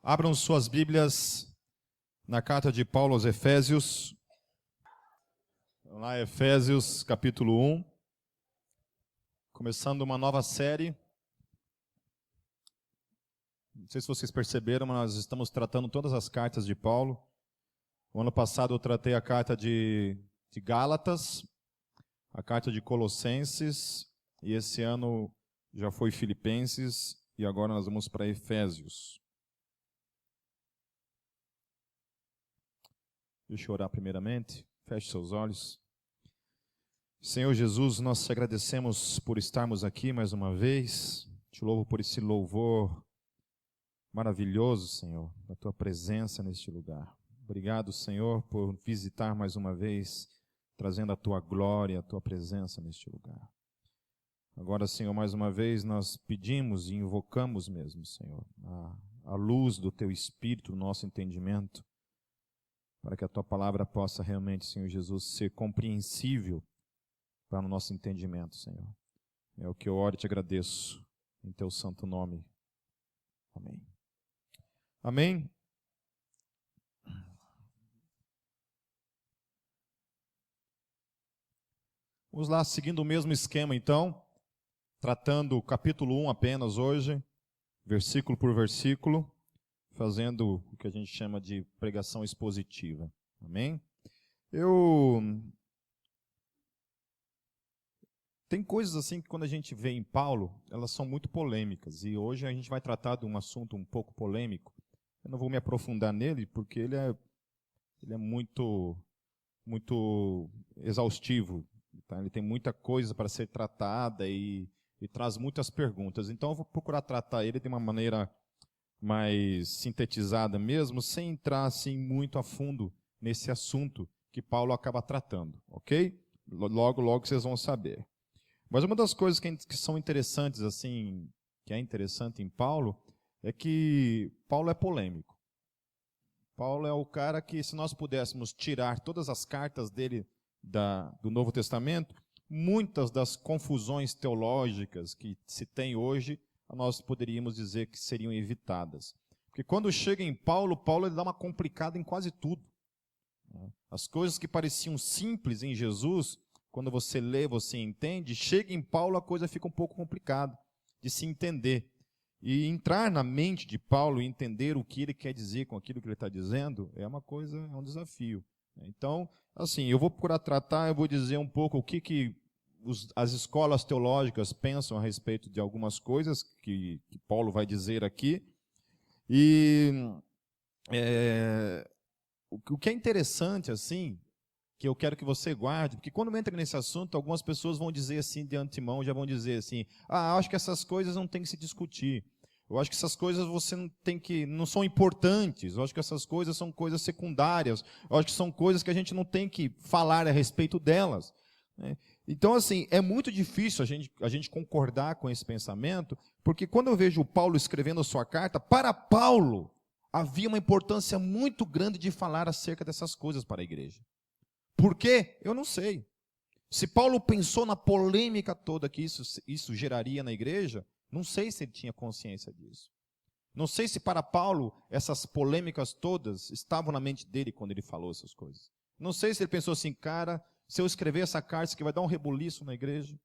Abram suas Bíblias na carta de Paulo aos Efésios. Vamos lá, Efésios capítulo 1. Começando uma nova série. Não sei se vocês perceberam, mas nós estamos tratando todas as cartas de Paulo. O ano passado eu tratei a carta de Gálatas, a carta de Colossenses, e esse ano já foi Filipenses, e agora nós vamos para Efésios. Deixa eu orar primeiramente. Feche seus olhos. Senhor Jesus, nós te agradecemos por estarmos aqui mais uma vez. Te louvo por esse louvor maravilhoso, Senhor, da tua presença neste lugar. Obrigado, Senhor, por visitar mais uma vez, trazendo a tua glória, a tua presença neste lugar. Agora, Senhor, mais uma vez nós pedimos e invocamos mesmo, Senhor, a luz do teu Espírito no nosso entendimento, para que a tua palavra possa realmente, Senhor Jesus, ser compreensível para o nosso entendimento, Senhor. É o que eu oro e te agradeço, em teu santo nome. Amém. Amém. Vamos lá, seguindo o mesmo esquema então, tratando o capítulo 1 apenas hoje, versículo por versículo, fazendo o que a gente chama de pregação expositiva. Amém? Tem coisas assim que quando a gente vê em Paulo, elas são muito polêmicas, e hoje a gente vai tratar de um assunto um pouco polêmico. Eu não vou me aprofundar nele, porque ele é muito exaustivo, tá? Ele tem muita coisa para ser tratada e traz muitas perguntas. Então eu vou procurar tratar ele de uma maneira mais sintetizada mesmo, sem entrar assim muito a fundo nesse assunto que Paulo acaba tratando, ok? Logo vocês vão saber. Mas uma das coisas que são interessantes, assim, que é interessante em Paulo, é que Paulo é polêmico. Paulo é o cara que, se nós pudéssemos tirar todas as cartas dele do Novo Testamento, muitas das confusões teológicas que se tem hoje, nós poderíamos dizer que seriam evitadas. Porque quando chega em Paulo ele dá uma complicada em quase tudo. As coisas que pareciam simples em Jesus, quando você lê, você entende, chega em Paulo a coisa fica um pouco complicada de se entender. E entrar na mente de Paulo e entender o que ele quer dizer com aquilo que ele está dizendo, é um desafio. Então, assim, eu vou procurar tratar, eu vou dizer um pouco o que as escolas teológicas pensam a respeito de algumas coisas que Paulo vai dizer aqui. E o que é interessante, assim, que eu quero que você guarde, porque quando entra nesse assunto, algumas pessoas vão dizer assim, de antemão, já vão dizer assim, acho que essas coisas não tem que se discutir. Eu acho que essas coisas não são importantes. Eu acho que essas coisas são coisas secundárias. Eu acho que são coisas que a gente não tem que falar a respeito delas. Então, assim, é muito difícil a gente concordar com esse pensamento, porque quando eu vejo Paulo escrevendo a sua carta, para Paulo havia uma importância muito grande de falar acerca dessas coisas para a igreja. Por quê? Eu não sei. Se Paulo pensou na polêmica toda que isso geraria na igreja, não sei se ele tinha consciência disso. Não sei se para Paulo essas polêmicas todas estavam na mente dele quando ele falou essas coisas. Não sei se ele pensou assim, cara, se eu escrever essa carta, isso aqui vai dar um rebuliço na igreja.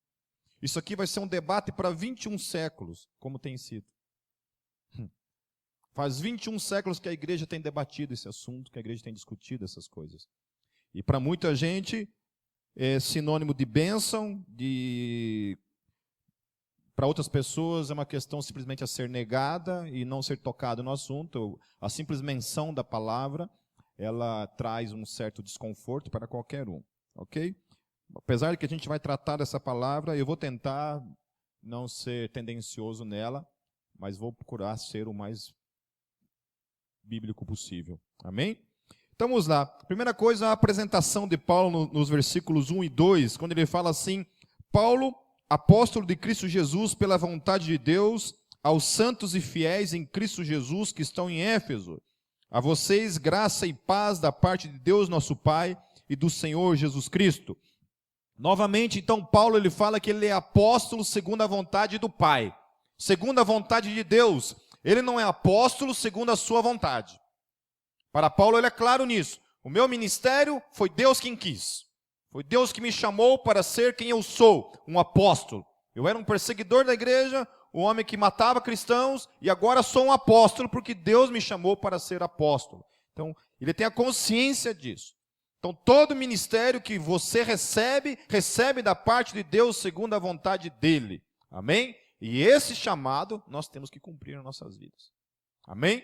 Isso aqui vai ser um debate para 21 séculos, como tem sido. Faz 21 séculos que a igreja tem debatido esse assunto, que a igreja tem discutido essas coisas. E para muita gente é sinônimo de bênção, para outras pessoas é uma questão simplesmente a ser negada e não ser tocado no assunto. A simples menção da palavra, ela traz um certo desconforto para qualquer um, ok? Apesar de que a gente vai tratar dessa palavra, eu vou tentar não ser tendencioso nela, mas vou procurar ser o mais bíblico possível, amém? Então vamos lá. Primeira coisa, a apresentação de Paulo nos versículos 1 e 2, quando ele fala assim, Paulo, apóstolo de Cristo Jesus, pela vontade de Deus, aos santos e fiéis em Cristo Jesus que estão em Éfeso. A vocês graça e paz da parte de Deus nosso Pai e do Senhor Jesus Cristo. Novamente, então, Paulo ele fala que ele é apóstolo segundo a vontade do Pai, segundo a vontade de Deus. ele não é apóstolo segundo a sua vontade. Para Paulo, ele é claro nisso. O meu ministério foi Deus quem quis. Foi Deus que me chamou para ser quem eu sou, um apóstolo. Eu era um perseguidor da igreja, um homem que matava cristãos, e agora sou um apóstolo porque Deus me chamou para ser apóstolo. Então, ele tem a consciência disso. Então, todo ministério que você recebe, recebe da parte de Deus segundo a vontade dele. Amém? E esse chamado nós temos que cumprir nas nossas vidas. Amém?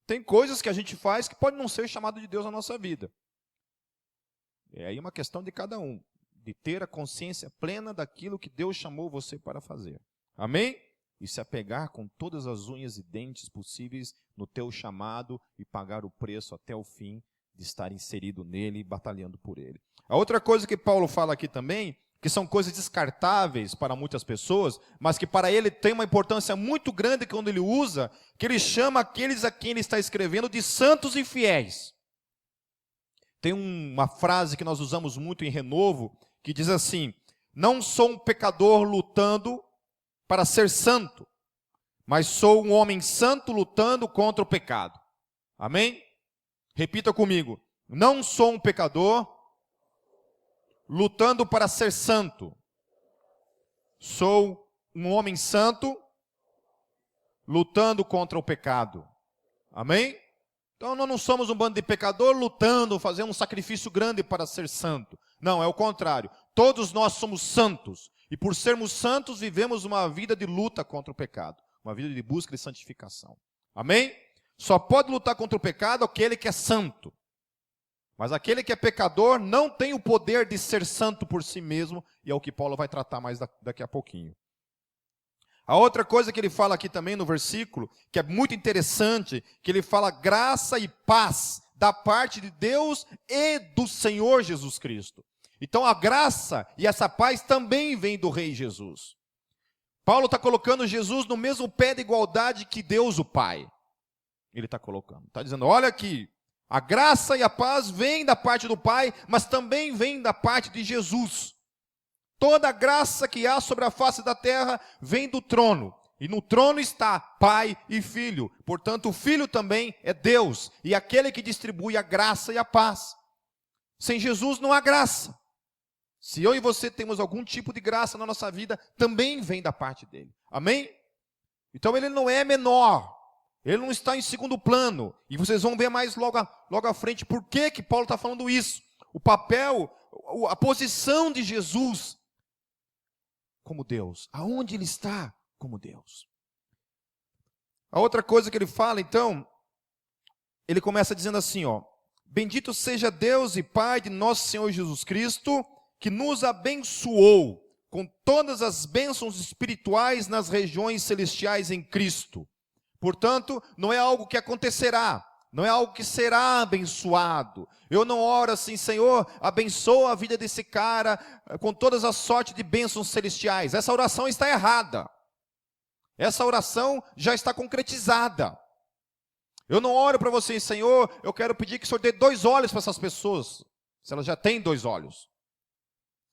Tem coisas que a gente faz que pode não ser chamado de Deus na nossa vida. É aí uma questão de cada um, de ter a consciência plena daquilo que Deus chamou você para fazer. Amém? E se apegar com todas as unhas e dentes possíveis no teu chamado e pagar o preço até o fim de estar inserido nele e batalhando por ele. A outra coisa que Paulo fala aqui também, que são coisas descartáveis para muitas pessoas, mas que para ele tem uma importância muito grande quando ele usa, que ele chama aqueles a quem ele está escrevendo de santos e fiéis. Tem uma frase que nós usamos muito em Renovo, que diz assim: não sou um pecador lutando para ser santo, mas sou um homem santo lutando contra o pecado. Amém? Repita comigo: não sou um pecador lutando para ser santo, sou um homem santo lutando contra o pecado. Amém? Então nós não somos um bando de pecador lutando, fazendo um sacrifício grande para ser santo. Não, é o contrário. Todos nós somos santos. E por sermos santos, vivemos uma vida de luta contra o pecado. Uma vida de busca de santificação. Amém? Só pode lutar contra o pecado aquele que é santo. Mas aquele que é pecador não tem o poder de ser santo por si mesmo. E é o que Paulo vai tratar mais daqui a pouquinho. A outra coisa que ele fala aqui também no versículo, que é muito interessante, que ele fala graça e paz da parte de Deus e do Senhor Jesus Cristo. Então a graça e essa paz também vem do Rei Jesus. Paulo está colocando Jesus no mesmo pé de igualdade que Deus o Pai. Ele está colocando, está dizendo, olha aqui, a graça e a paz vêm da parte do Pai, mas também vem da parte de Jesus. Toda a graça que há sobre a face da terra vem do trono. E no trono está Pai e Filho. Portanto, o Filho também é Deus. E aquele que distribui a graça e a paz. Sem Jesus não há graça. Se eu e você temos algum tipo de graça na nossa vida, também vem da parte dele. Amém? Então ele não é menor. Ele não está em segundo plano. E vocês vão ver mais logo à frente por que Paulo está falando isso. O papel, a posição de Jesus como Deus. Aonde ele está como Deus. A outra coisa que ele fala, então, ele começa dizendo assim, ó: bendito seja Deus e Pai de nosso Senhor Jesus Cristo, que nos abençoou com todas as bênçãos espirituais nas regiões celestiais em Cristo. Portanto, não é algo que acontecerá, não é algo que será abençoado. Eu não oro assim, Senhor, abençoa a vida desse cara com todas as sortes de bênçãos celestiais. Essa oração está errada. Essa oração já está concretizada. Eu não oro para você, Senhor, eu quero pedir que o Senhor dê 2 olhos para essas pessoas, se elas já têm 2 olhos.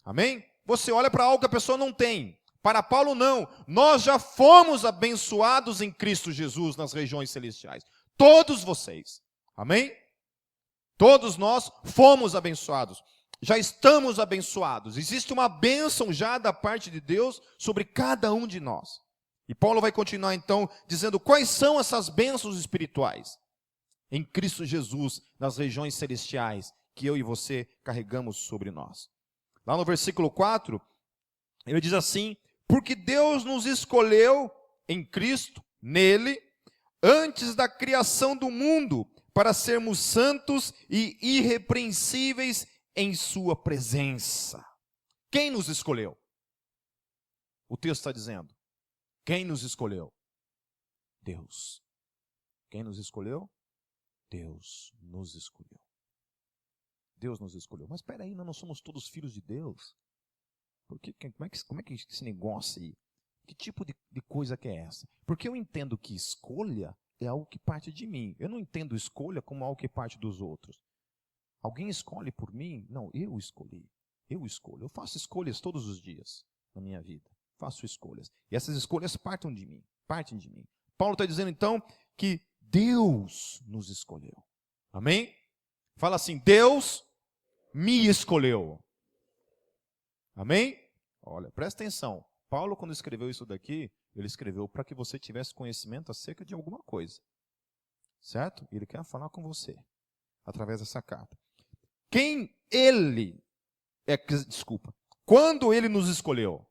Amém? Você olha para algo que a pessoa não tem. Para Paulo não, nós já fomos abençoados em Cristo Jesus nas regiões celestiais. Todos vocês. Amém? Todos nós fomos abençoados. Já estamos abençoados. Existe uma bênção já da parte de Deus sobre cada um de nós. E Paulo vai continuar então dizendo quais são essas bênçãos espirituais em Cristo Jesus nas regiões celestiais que eu e você carregamos sobre nós. Lá no versículo 4, ele diz assim: porque Deus nos escolheu em Cristo, nele, antes da criação do mundo, para sermos santos e irrepreensíveis em sua presença. Quem nos escolheu? O texto está dizendo. Quem nos escolheu? Deus. Quem nos escolheu? Deus nos escolheu. Deus nos escolheu. Mas espera aí, nós não somos todos filhos de Deus? Como é que esse negócio aí? Que tipo de coisa que é essa? Porque eu entendo que escolha é algo que parte de mim. Eu não entendo escolha como algo que parte dos outros. Alguém escolhe por mim? Não, eu escolhi. Eu escolho. Eu faço escolhas todos os dias na minha vida. Faço escolhas. E essas escolhas partem de mim. Paulo está dizendo então que Deus nos escolheu. Amém? Fala assim, Deus me escolheu. Amém? Olha, presta atenção. Paulo, quando escreveu isso daqui, ele escreveu para que você tivesse conhecimento acerca de alguma coisa. Certo? Ele quer falar com você através dessa carta. Quando ele nos escolheu?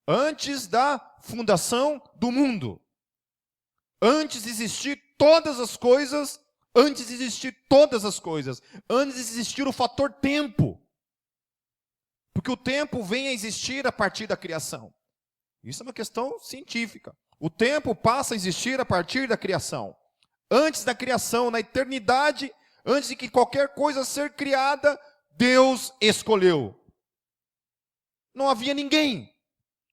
Antes da fundação do mundo. Antes de existir todas as coisas, antes de existir o fator tempo. Porque o tempo vem a existir a partir da criação. Isso é uma questão científica. O tempo passa a existir a partir da criação. Antes da criação, na eternidade, antes de que qualquer coisa ser criada, Deus escolheu. Não havia ninguém,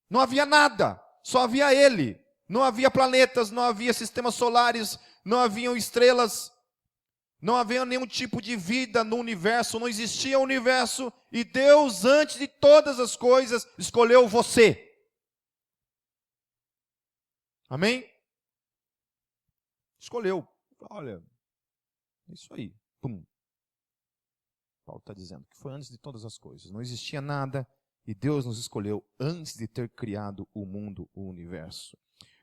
não havia nada, só havia Ele. Não havia planetas, não havia sistemas solares, não haviam estrelas, não havia nenhum tipo de vida no universo, não existia universo. E Deus, antes de todas as coisas, escolheu você. Amém? Escolheu. Olha, é isso aí. Pum. Paulo está dizendo que foi antes de todas as coisas. Não existia nada e Deus nos escolheu antes de ter criado o mundo, o universo.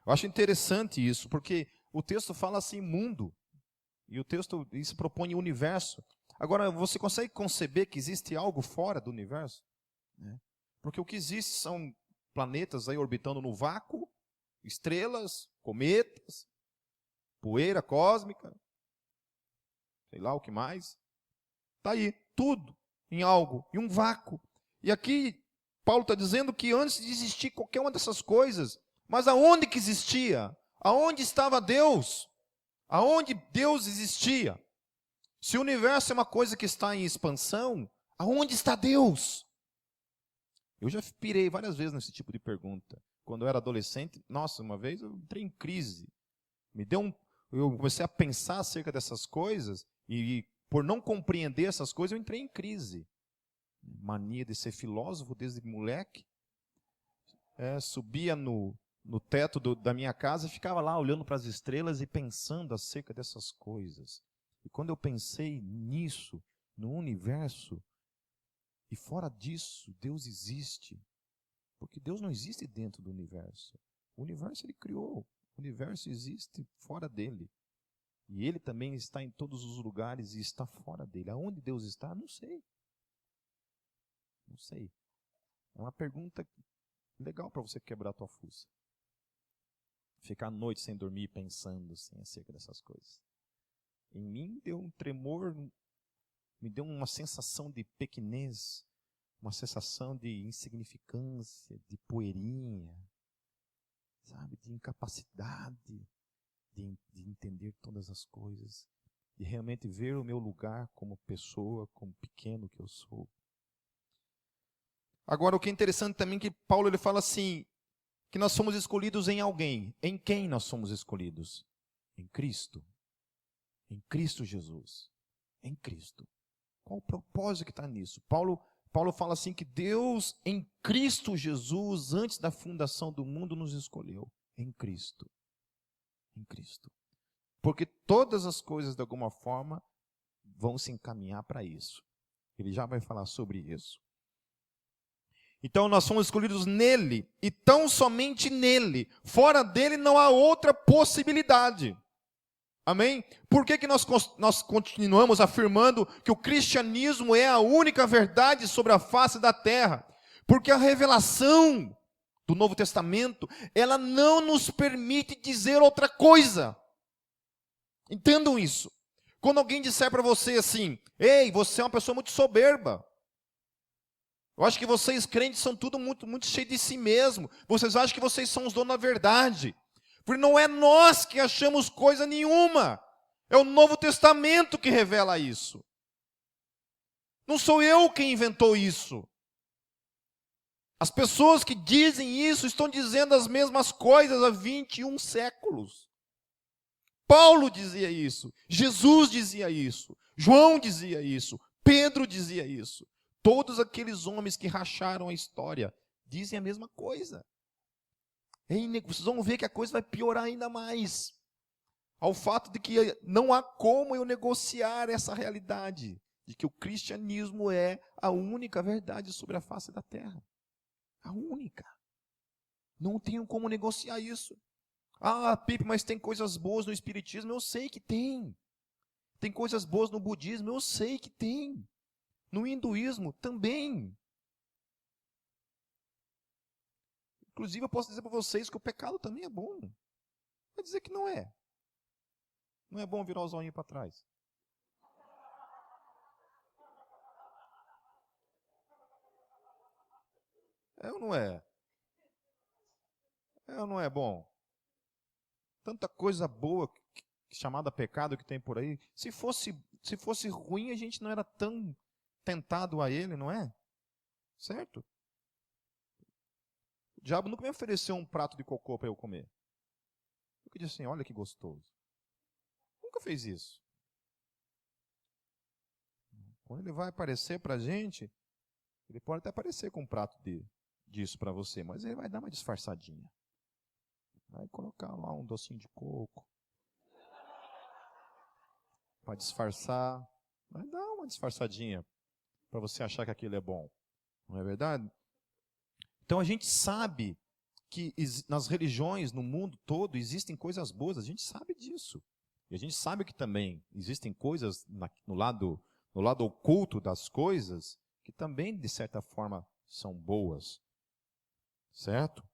Eu acho interessante isso, porque o texto fala assim, mundo. E o texto se propõe universo. Agora, você consegue conceber que existe algo fora do universo? Porque o que existe são planetas aí orbitando no vácuo, estrelas, cometas, poeira cósmica, sei lá o que mais. Está aí, tudo em algo, em um vácuo. E aqui, Paulo está dizendo que antes de existir qualquer uma dessas coisas, mas aonde que existia? Aonde estava Deus? Aonde Deus existia? Se o universo é uma coisa que está em expansão, aonde está Deus? Eu já pirei várias vezes nesse tipo de pergunta. Quando eu era adolescente, nossa, uma vez eu entrei em crise. Eu comecei a pensar acerca dessas coisas e por não compreender essas coisas, eu entrei em crise. Mania de ser filósofo desde moleque. Subia no teto da minha casa e ficava lá olhando para as estrelas e pensando acerca dessas coisas. E quando eu pensei nisso, no universo, e fora disso, Deus existe. Porque Deus não existe dentro do universo. O universo Ele criou. O universo existe fora dele. E Ele também está em todos os lugares e está fora dele. Aonde Deus está? Não sei. Não sei. É uma pergunta legal para você quebrar a tua fuça. Ficar a noite sem dormir pensando assim, acerca dessas coisas. Em mim deu um tremor, me deu uma sensação de pequenez, uma sensação de insignificância, de poeirinha, sabe, de incapacidade de entender todas as coisas, de realmente ver o meu lugar como pessoa, como pequeno que eu sou. Agora, o que é interessante também é que Paulo ele fala assim, que nós somos escolhidos em alguém. Em quem nós somos escolhidos? Em Cristo. Em Cristo Jesus. Em Cristo. Qual o propósito que está nisso? Paulo fala assim que Deus em Cristo Jesus, antes da fundação do mundo, nos escolheu. Em Cristo. Em Cristo. Porque todas as coisas, de alguma forma, vão se encaminhar para isso. Ele já vai falar sobre isso. Então nós somos escolhidos nele, e tão somente nele. Fora dele não há outra possibilidade. Amém? Por que nós continuamos afirmando que o cristianismo é a única verdade sobre a face da terra? Porque a revelação do Novo Testamento, ela não nos permite dizer outra coisa. Entendam isso. Quando alguém disser para você assim, ei, você é uma pessoa muito soberba. Eu acho que vocês crentes são tudo muito, muito cheios de si mesmo. Vocês acham que vocês são os donos da verdade. Porque não é nós que achamos coisa nenhuma. É o Novo Testamento que revela isso. Não sou eu quem inventou isso. As pessoas que dizem isso estão dizendo as mesmas coisas há 21 séculos. Paulo dizia isso. Jesus dizia isso. João dizia isso. Pedro dizia isso. Todos aqueles homens que racharam a história dizem a mesma coisa. Vocês vão ver que a coisa vai piorar ainda mais. Ao fato de que não há como eu negociar essa realidade, de que o cristianismo é a única verdade sobre a face da terra. A única. Não tenho como negociar isso. Ah, Pipe, mas tem coisas boas no espiritismo? Eu sei que tem. Tem coisas boas no budismo? Eu sei que tem. No hinduísmo também. Inclusive, eu posso dizer para vocês que o pecado também é bom. Vai dizer que não é. Não é bom virar os olhinhos para trás. É ou não é? É ou não é bom? Tanta coisa boa chamada pecado que tem por aí. Se fosse ruim, a gente não era tão tentado a ele, não é? Certo? O diabo nunca me ofereceu um prato de cocô para eu comer. Nunca disse assim, olha que gostoso. Nunca fez isso. Quando ele vai aparecer para a gente, ele pode até aparecer com um prato disso para você, mas ele vai dar uma disfarçadinha. Vai colocar lá um docinho de coco. Para disfarçar. Vai dar uma disfarçadinha para você achar que aquilo é bom. Não é verdade? Então a gente sabe que nas religiões, no mundo todo, existem coisas boas. A gente sabe disso. E a gente sabe que também existem coisas no lado oculto das coisas que também, de certa forma, são boas. Certo?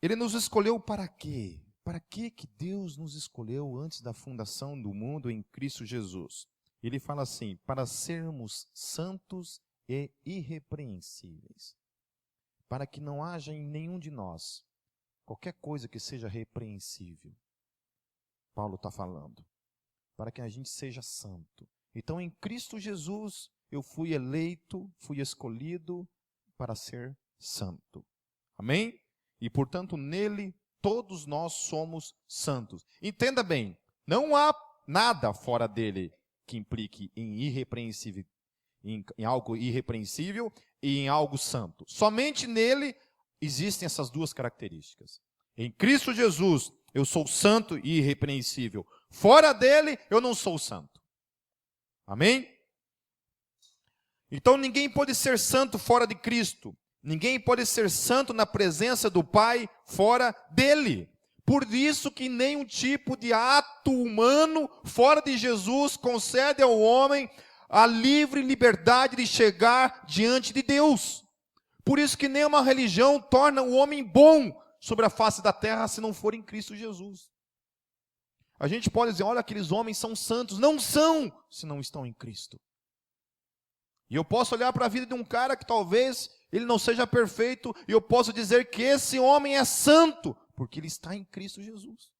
Ele nos escolheu para quê? Para que Deus nos escolheu antes da fundação do mundo em Cristo Jesus? Ele fala assim, para sermos santos e irrepreensíveis. Para que não haja em nenhum de nós qualquer coisa que seja repreensível. Paulo está falando. Para que a gente seja santo. Então, em Cristo Jesus, eu fui eleito, fui escolhido para ser santo. Amém? E, portanto, nele, todos nós somos santos. Entenda bem, não há nada fora dele que implique em irrepreensível, em algo irrepreensível e em algo santo. Somente nele existem essas duas características. Em Cristo Jesus, eu sou santo e irrepreensível. Fora dele, eu não sou santo. Amém? Então ninguém pode ser santo fora de Cristo. Ninguém pode ser santo na presença do Pai fora dele. Por isso que nenhum tipo de ato humano fora de Jesus concede ao homem a livre liberdade de chegar diante de Deus. Por isso que nenhuma religião torna o homem bom sobre a face da terra se não for em Cristo Jesus. A gente pode dizer, olha, aqueles homens são santos. Não são, se não estão em Cristo. E eu posso olhar para a vida de um cara que talvez ele não seja perfeito, e eu posso dizer que esse homem é santo, porque ele está em Cristo Jesus.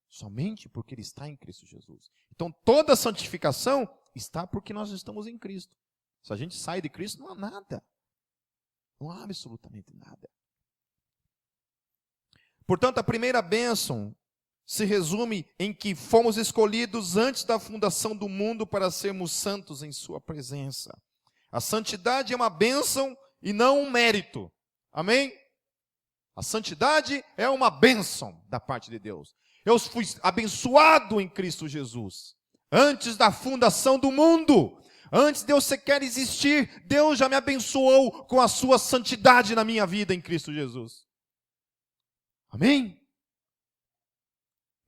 Somente porque ele está em Cristo Jesus. Então toda a santificação está porque nós estamos em Cristo. Se a gente sai de Cristo, não há nada. Não há absolutamente nada. Portanto, a primeira bênção se resume em que fomos escolhidos antes da fundação do mundo para sermos santos em sua presença. A santidade é uma bênção e não um mérito. Amém? A santidade é uma bênção da parte de Deus. Eu fui abençoado em Cristo Jesus. Antes da fundação do mundo, antes de eu sequer existir, Deus já me abençoou com a sua santidade na minha vida em Cristo Jesus. Amém?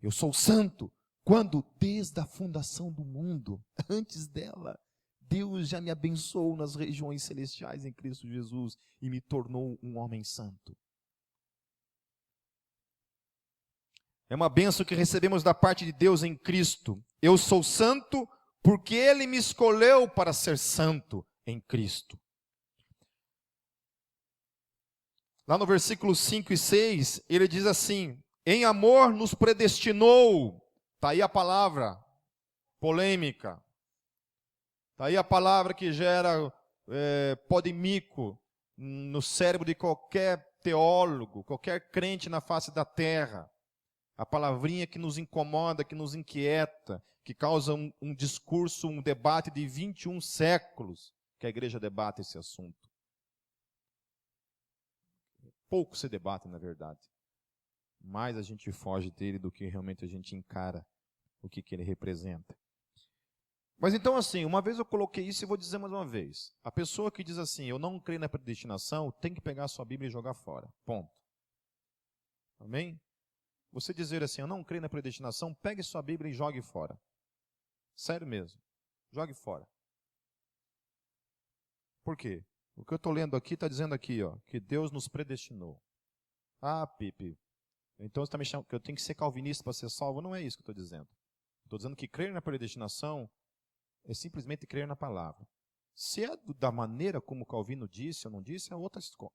Eu sou santo quando, desde a fundação do mundo, antes dela, Deus já me abençoou nas regiões celestiais em Cristo Jesus e me tornou um homem santo. É uma bênção que recebemos da parte de Deus em Cristo. Eu sou santo porque Ele me escolheu para ser santo em Cristo. Lá no versículo 5 e 6, ele diz assim, em amor nos predestinou. Está aí a palavra polêmica. Está aí a palavra que gera pó de mico no cérebro de qualquer teólogo, qualquer crente na face da terra. A palavrinha que nos incomoda, que nos inquieta, que causa um discurso, um debate de 21 séculos, que a igreja debate esse assunto. pouco se debatem, na verdade. Mais a gente foge dele do que realmente a gente encara o que ele representa. Mas então assim, uma vez eu coloquei isso e vou dizer mais uma vez. A pessoa que diz assim, eu não creio na predestinação, tem que pegar a sua Bíblia e jogar fora. Ponto. Amém? Você dizer assim, eu não creio na predestinação, pegue sua Bíblia e jogue fora. Sério mesmo. Jogue fora. Por quê? O que eu estou lendo aqui está dizendo aqui, ó, que Deus nos predestinou. Ah, Pipe, então você está me chamando que eu tenho que ser calvinista para ser salvo? Não é isso que eu estou dizendo. Estou dizendo que crer na predestinação é simplesmente crer na palavra. Se é da maneira como Calvino disse ou não disse, é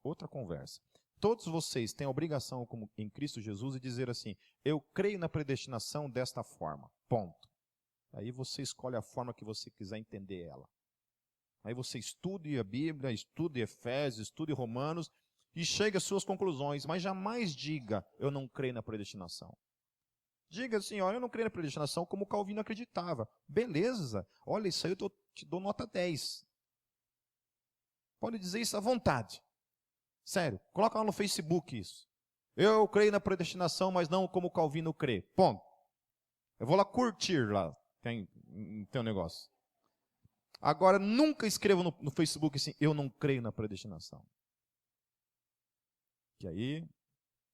outra conversa. Todos vocês têm a obrigação, como em Cristo Jesus, de dizer assim, eu creio na predestinação desta forma. Ponto. Aí você escolhe a forma que você quiser entender ela. Aí você estude a Bíblia, estude Efésios, estude Romanos e chegue às suas conclusões, mas jamais diga, eu não creio na predestinação. Diga assim, olha, eu não creio na predestinação como Calvino acreditava. Beleza, olha, isso aí eu te dou nota 10. Pode dizer isso à vontade. Sério, coloca lá no Facebook isso. Eu creio na predestinação, mas não como Calvino crê. Ponto. Eu vou lá curtir lá, tem um negócio. Agora, nunca escreva no Facebook assim, eu não creio na predestinação. Que aí,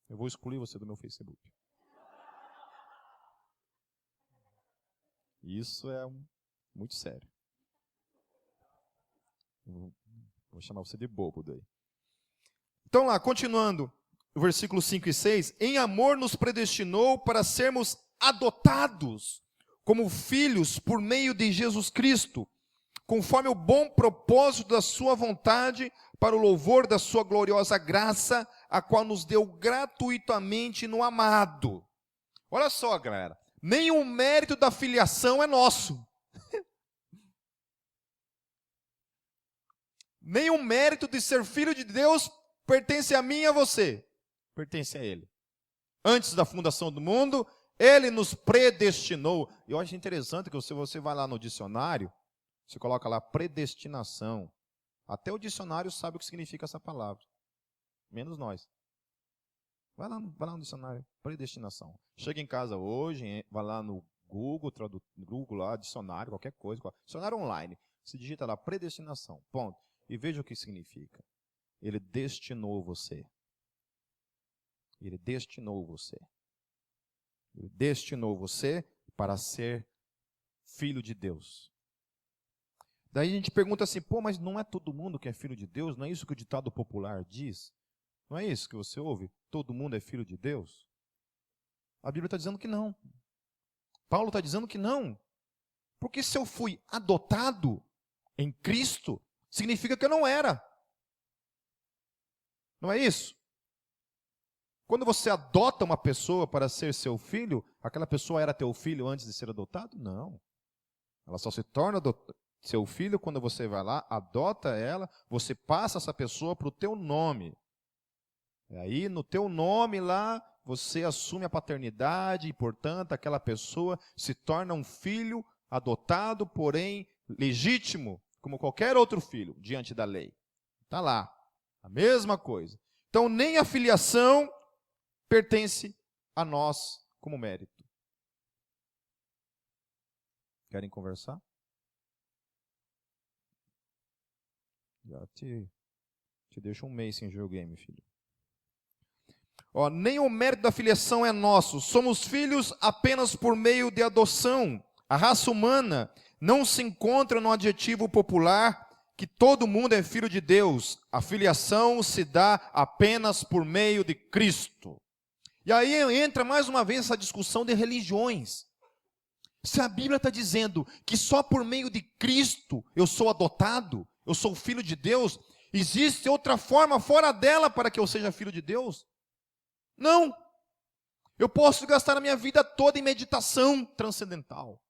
eu vou excluir você do meu Facebook. Isso é muito sério. Vou chamar você de bobo daí. Então lá, continuando, o versículo 5 e 6, em amor nos predestinou para sermos adotados como filhos por meio de Jesus Cristo, conforme o bom propósito da sua vontade, para o louvor da sua gloriosa graça, a qual nos deu gratuitamente no amado. Olha só, galera, nenhum mérito da filiação é nosso. Nenhum mérito de ser filho de Deus pertence a mim e a você. Pertence a Ele. Antes da fundação do mundo, Ele nos predestinou. Eu acho interessante que se você vai lá no dicionário, você coloca lá predestinação. Até o dicionário sabe o que significa essa palavra. Menos nós. Vai lá no dicionário, predestinação. Chega em casa hoje, vai lá no Google, Google lá, dicionário, qualquer coisa. Dicionário online. Se digita lá, predestinação. Ponto. E veja o que significa. Ele destinou você. Ele destinou você. Ele destinou você para ser filho de Deus. Daí a gente pergunta assim, pô, mas não é todo mundo que é filho de Deus? Não é isso que o ditado popular diz? Não é isso que você ouve? Todo mundo é filho de Deus? A Bíblia está dizendo que não. Paulo está dizendo que não. Porque se eu fui adotado em Cristo, significa que eu não era. Não é isso? Quando você adota uma pessoa para ser seu filho, aquela pessoa era teu filho antes de ser adotado? Não. Ela só se torna seu filho quando você vai lá, adota ela, você passa essa pessoa para o teu nome. E aí, no teu nome lá, você assume a paternidade e, portanto, aquela pessoa se torna um filho adotado, porém legítimo, como qualquer outro filho, diante da lei. Está lá, a mesma coisa. Então, nem a filiação pertence a nós como mérito. Querem conversar? Já te deixo um mês sem videogame, filho. Ó, nem o mérito da filiação é nosso. Somos filhos apenas por meio de adoção. A raça humana não se encontra no adjetivo popular que todo mundo é filho de Deus. A filiação se dá apenas por meio de Cristo. E aí entra mais uma vez essa discussão de religiões. Se a Bíblia está dizendo que só por meio de Cristo eu sou adotado, eu sou filho de Deus, existe outra forma fora dela para que eu seja filho de Deus? Não. Eu posso gastar a minha vida toda em meditação transcendental.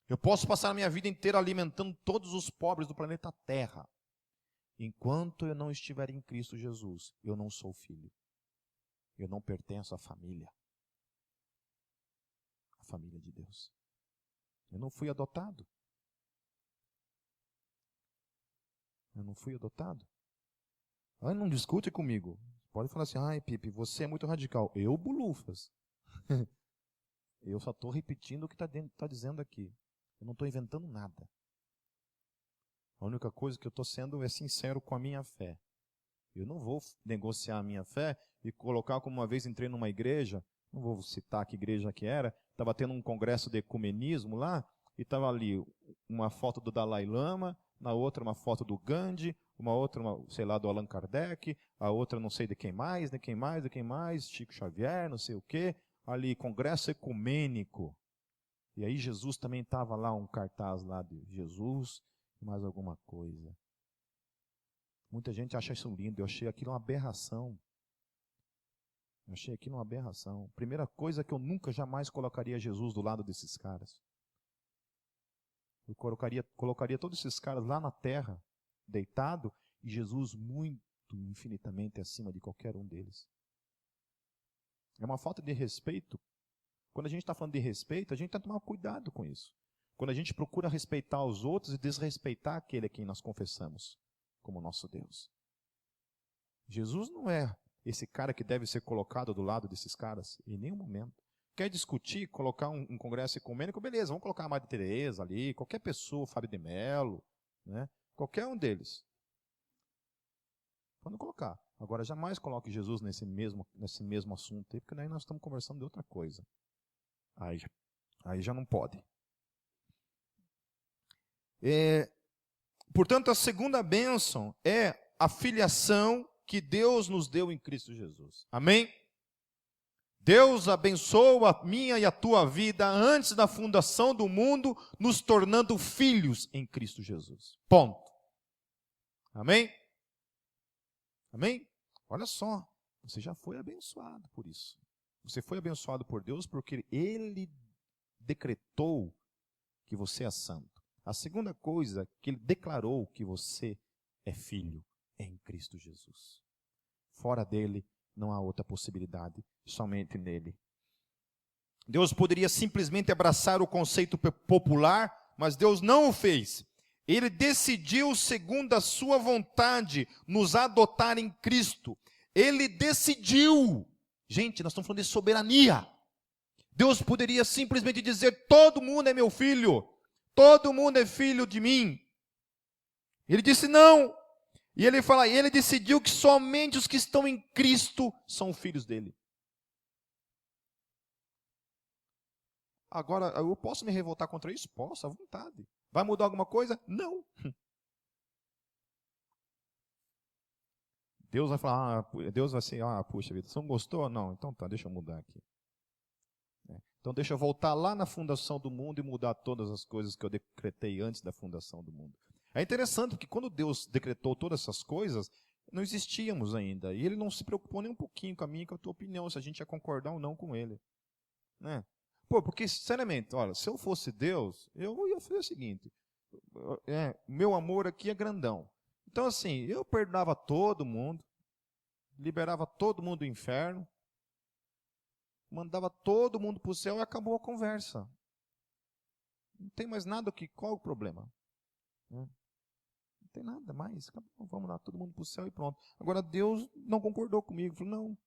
Eu posso passar a minha vida inteira alimentando todos os pobres do planeta Terra. Enquanto eu não estiver em Cristo Jesus, eu não sou filho. Eu não pertenço à família. A família de Deus. Eu não fui adotado. Eu não fui adotado. Ah, não discute comigo. Pode falar assim, ai, Pipe, você é muito radical. Eu, bulufas. Eu só estou repetindo o que está dizendo aqui. Eu não estou inventando nada. A única coisa que eu estou sendo é sincero com a minha fé. Eu não vou negociar a minha fé e colocar como uma vez entrei numa igreja, não vou citar que igreja que era, estava tendo um congresso de ecumenismo lá, e estava ali uma foto do Dalai Lama, na outra uma foto do Gandhi, uma outra, sei lá, do Allan Kardec, a outra não sei de quem mais, Chico Xavier, não sei o quê, ali, congresso ecumênico. E aí Jesus também estava lá, um cartaz lá de Jesus e mais alguma coisa. Muita gente acha isso lindo, eu achei aquilo uma aberração. Primeira coisa que eu nunca, jamais colocaria Jesus do lado desses caras. Eu colocaria todos esses caras lá na terra, deitado, e Jesus muito, infinitamente acima de qualquer um deles. É uma falta de respeito. Quando a gente está falando de respeito, a gente tem que tomar cuidado com isso. Quando a gente procura respeitar os outros e desrespeitar aquele a quem nós confessamos como nosso Deus. Jesus não é esse cara que deve ser colocado do lado desses caras em nenhum momento. Quer discutir, colocar um congresso ecumênico, beleza, vamos colocar a Madre Teresa ali, qualquer pessoa, Fábio de Mello, né? Qualquer um deles. Pode colocar. Agora, jamais coloque Jesus nesse mesmo assunto aí, porque daí nós estamos conversando de outra coisa. Aí já não pode. Portanto, a segunda bênção é a filiação que Deus nos deu em Cristo Jesus. Amém? Deus abençoa a minha e a tua vida antes da fundação do mundo, nos tornando filhos em Cristo Jesus. Ponto. Amém? Amém? Olha só, você já foi abençoado por isso. Você foi abençoado por Deus porque Ele decretou que você é santo. A segunda coisa, que Ele declarou que você é filho em Cristo Jesus. Fora dele, não há outra possibilidade, somente nele. Deus poderia simplesmente abraçar o conceito popular, mas Deus não o fez. Ele decidiu, segundo a sua vontade, nos adotar em Cristo. Ele decidiu. Gente, nós estamos falando de soberania. Deus poderia simplesmente dizer, todo mundo é meu filho. Todo mundo é filho de mim. Ele disse não. E ele decidiu que somente os que estão em Cristo são filhos dele. Agora, eu posso me revoltar contra isso? Posso, à vontade. Vai mudar alguma coisa? Não. Deus vai falar, Deus vai ser, puxa vida, você não gostou? Não, então tá, deixa eu mudar aqui. Então deixa eu voltar lá na fundação do mundo e mudar todas as coisas que eu decretei antes da fundação do mundo. É interessante porque quando Deus decretou todas essas coisas, não existíamos ainda. E Ele não se preocupou nem um pouquinho com a minha e com a tua opinião, se a gente ia concordar ou não com Ele. Né? Porque, sinceramente, olha, se eu fosse Deus, eu ia fazer o seguinte, meu amor aqui é grandão. Então, assim, eu perdoava todo mundo, liberava todo mundo do inferno, mandava todo mundo para o céu e acabou a conversa. Não tem mais nada que... Qual é o problema? Não tem nada mais. Acabou, vamos lá, todo mundo para o céu e pronto. Agora, Deus não concordou comigo. Falou, não.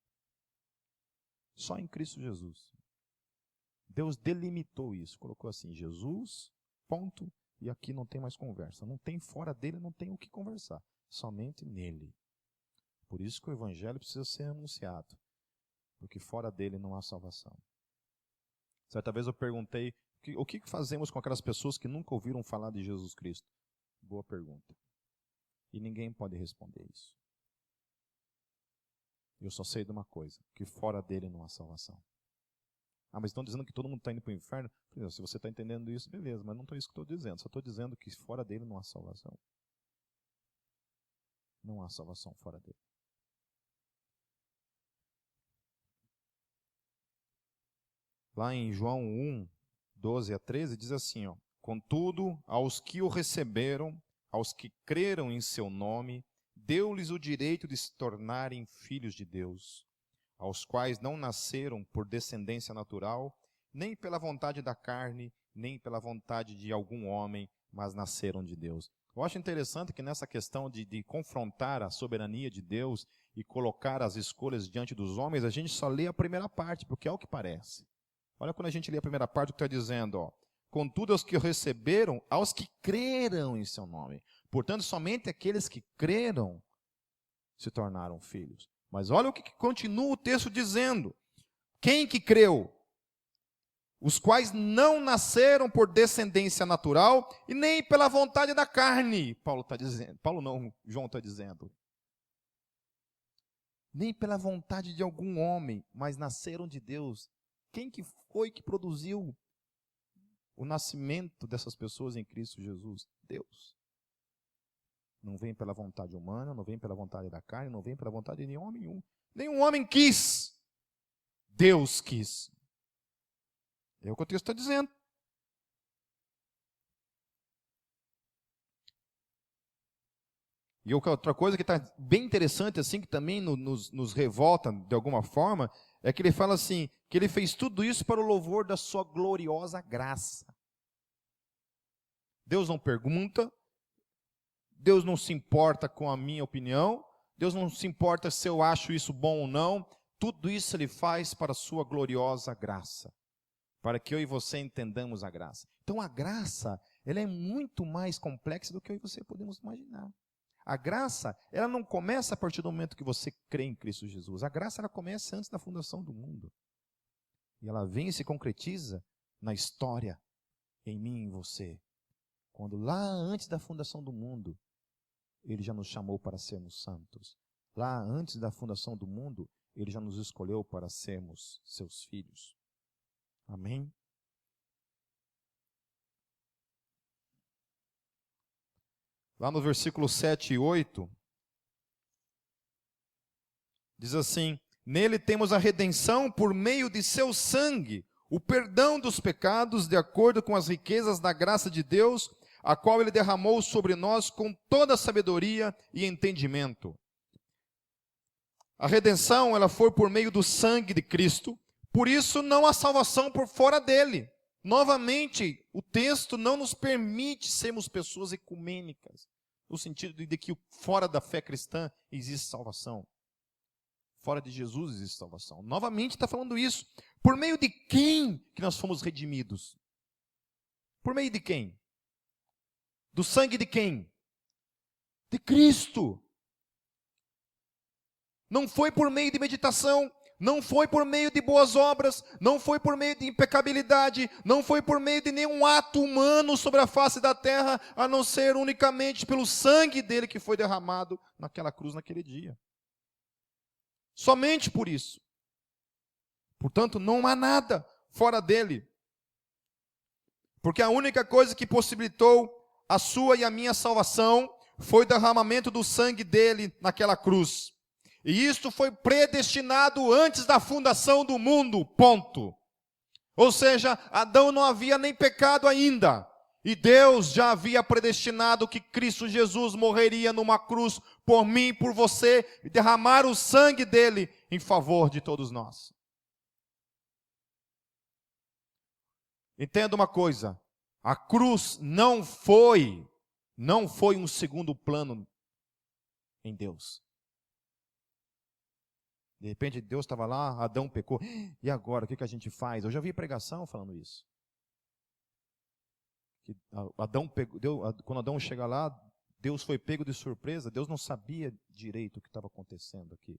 Só em Cristo Jesus. Deus delimitou isso. Colocou assim, Jesus, ponto, e aqui não tem mais conversa. Não tem fora dele, não tem o que conversar. Somente nele. Por isso que o evangelho precisa ser anunciado. Porque fora dele não há salvação. Certa vez eu perguntei, o que fazemos com aquelas pessoas que nunca ouviram falar de Jesus Cristo? Boa pergunta. E ninguém pode responder isso. Eu só sei de uma coisa, que fora dele não há salvação. Mas estão dizendo que todo mundo está indo para o inferno? Se você está entendendo isso, beleza, mas não é isso que estou dizendo. Só estou dizendo que fora dele não há salvação. Não há salvação fora dele. Lá em João 1, 12 a 13, diz assim, contudo, aos que o receberam, aos que creram em seu nome, deu-lhes o direito de se tornarem filhos de Deus, aos quais não nasceram por descendência natural, nem pela vontade da carne, nem pela vontade de algum homem, mas nasceram de Deus. Eu acho interessante que nessa questão de confrontar a soberania de Deus e colocar as escolhas diante dos homens, a gente só lê a primeira parte, porque é o que parece. Olha quando a gente lê a primeira parte, o que está dizendo, ó. Contudo, aos que o receberam, aos que creram em seu nome. Portanto, somente aqueles que creram se tornaram filhos. Mas olha o que continua o texto dizendo. Quem que creu? Os quais não nasceram por descendência natural e nem pela vontade da carne, Paulo está dizendo. Paulo não, João está dizendo. Nem pela vontade de algum homem, mas nasceram de Deus. Quem que foi que produziu o nascimento dessas pessoas em Cristo Jesus? Deus. Não vem pela vontade humana, não vem pela vontade da carne, não vem pela vontade de nenhum homem. Nenhum homem quis. Deus quis. É o que o texto está dizendo. E outra coisa que está bem interessante, assim, que também nos revolta de alguma forma, é que ele fala assim, que ele fez tudo isso para o louvor da sua gloriosa graça. Deus não pergunta, Deus não se importa com a minha opinião, Deus não se importa se eu acho isso bom ou não, tudo isso ele faz para a sua gloriosa graça, para que eu e você entendamos a graça. Então a graça, ela é muito mais complexa do que eu e você podemos imaginar. A graça, ela não começa a partir do momento que você crê em Cristo Jesus. A graça, ela começa antes da fundação do mundo. E ela vem e se concretiza na história, em mim e em você. Quando lá antes da fundação do mundo, Ele já nos chamou para sermos santos. Lá antes da fundação do mundo, Ele já nos escolheu para sermos seus filhos. Amém? Lá no versículo 7 e 8, diz assim, nele temos a redenção por meio de seu sangue, o perdão dos pecados, de acordo com as riquezas da graça de Deus, a qual ele derramou sobre nós com toda sabedoria e entendimento. A redenção, ela foi por meio do sangue de Cristo, por isso não há salvação por fora dele. Novamente, o texto não nos permite sermos pessoas ecumênicas, no sentido de que fora da fé cristã existe salvação. Fora de Jesus existe salvação. Novamente está falando isso. Por meio de quem que nós fomos redimidos? Por meio de quem? Do sangue de quem? De Cristo. Não foi por meio de meditação, não foi por meio de boas obras, não foi por meio de impecabilidade, não foi por meio de nenhum ato humano sobre a face da terra, a não ser unicamente pelo sangue dele que foi derramado naquela cruz naquele dia. Somente por isso. Portanto, não há nada fora dele. Porque a única coisa que possibilitou a sua e a minha salvação foi o derramamento do sangue dele naquela cruz. E isto foi predestinado antes da fundação do mundo, ponto. Ou seja, Adão não havia nem pecado ainda. E Deus já havia predestinado que Cristo Jesus morreria numa cruz por mim, por você, e derramar o sangue dele em favor de todos nós. Entenda uma coisa, a cruz não foi um segundo plano em Deus. De repente Deus estava lá, Adão pecou, e agora o que a gente faz? Eu já vi pregação falando isso. Que quando Adão chega lá, Deus foi pego de surpresa, Deus não sabia direito o que estava acontecendo aqui.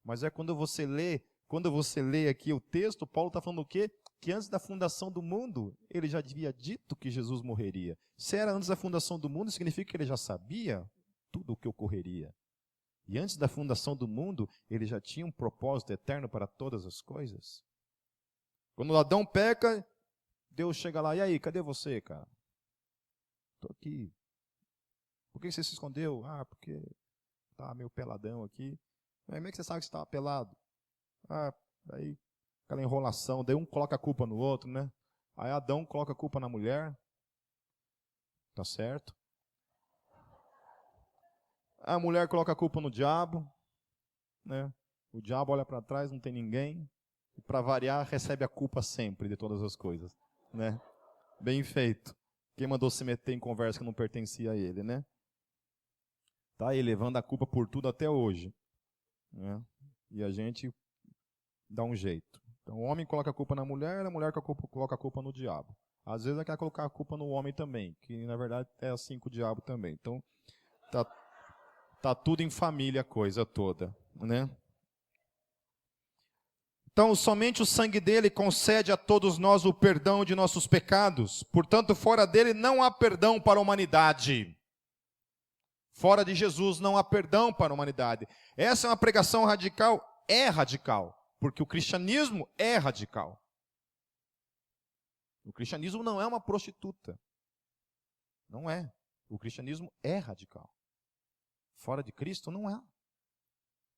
Mas é quando você lê aqui o texto, Paulo está falando o quê? Que antes da fundação do mundo, ele já havia dito que Jesus morreria. Se era antes da fundação do mundo, significa que ele já sabia tudo o que ocorreria. E antes da fundação do mundo, ele já tinha um propósito eterno para todas as coisas. Quando Adão peca, Deus chega lá, e aí, cadê você, cara? Estou aqui. Por que você se escondeu? Ah, porque estava meio peladão aqui. Como é que você sabe que você estava pelado? Ah, daí aquela enrolação, daí um coloca a culpa no outro, né? Aí Adão coloca a culpa na mulher. Tá certo? A mulher coloca a culpa no diabo, né? O diabo olha para trás, não tem ninguém. E para variar, recebe a culpa sempre de todas as coisas, né? Bem feito. Quem mandou se meter em conversa que não pertencia a ele, né? Está aí levando a culpa por tudo até hoje. Né? E a gente dá um jeito. Então o homem coloca a culpa na mulher, a mulher coloca a culpa no diabo. Às vezes ela quer colocar a culpa no homem também, que na verdade é assim com o diabo também. Então tá tudo em família a coisa toda, né? Então, somente o sangue dele concede a todos nós o perdão de nossos pecados. Portanto, fora dele não há perdão para a humanidade. Fora de Jesus não há perdão para a humanidade. Essa é uma pregação radical? É radical, porque o cristianismo é radical. O cristianismo não é uma prostituta. Não é. O cristianismo é radical. Fora de Cristo não é.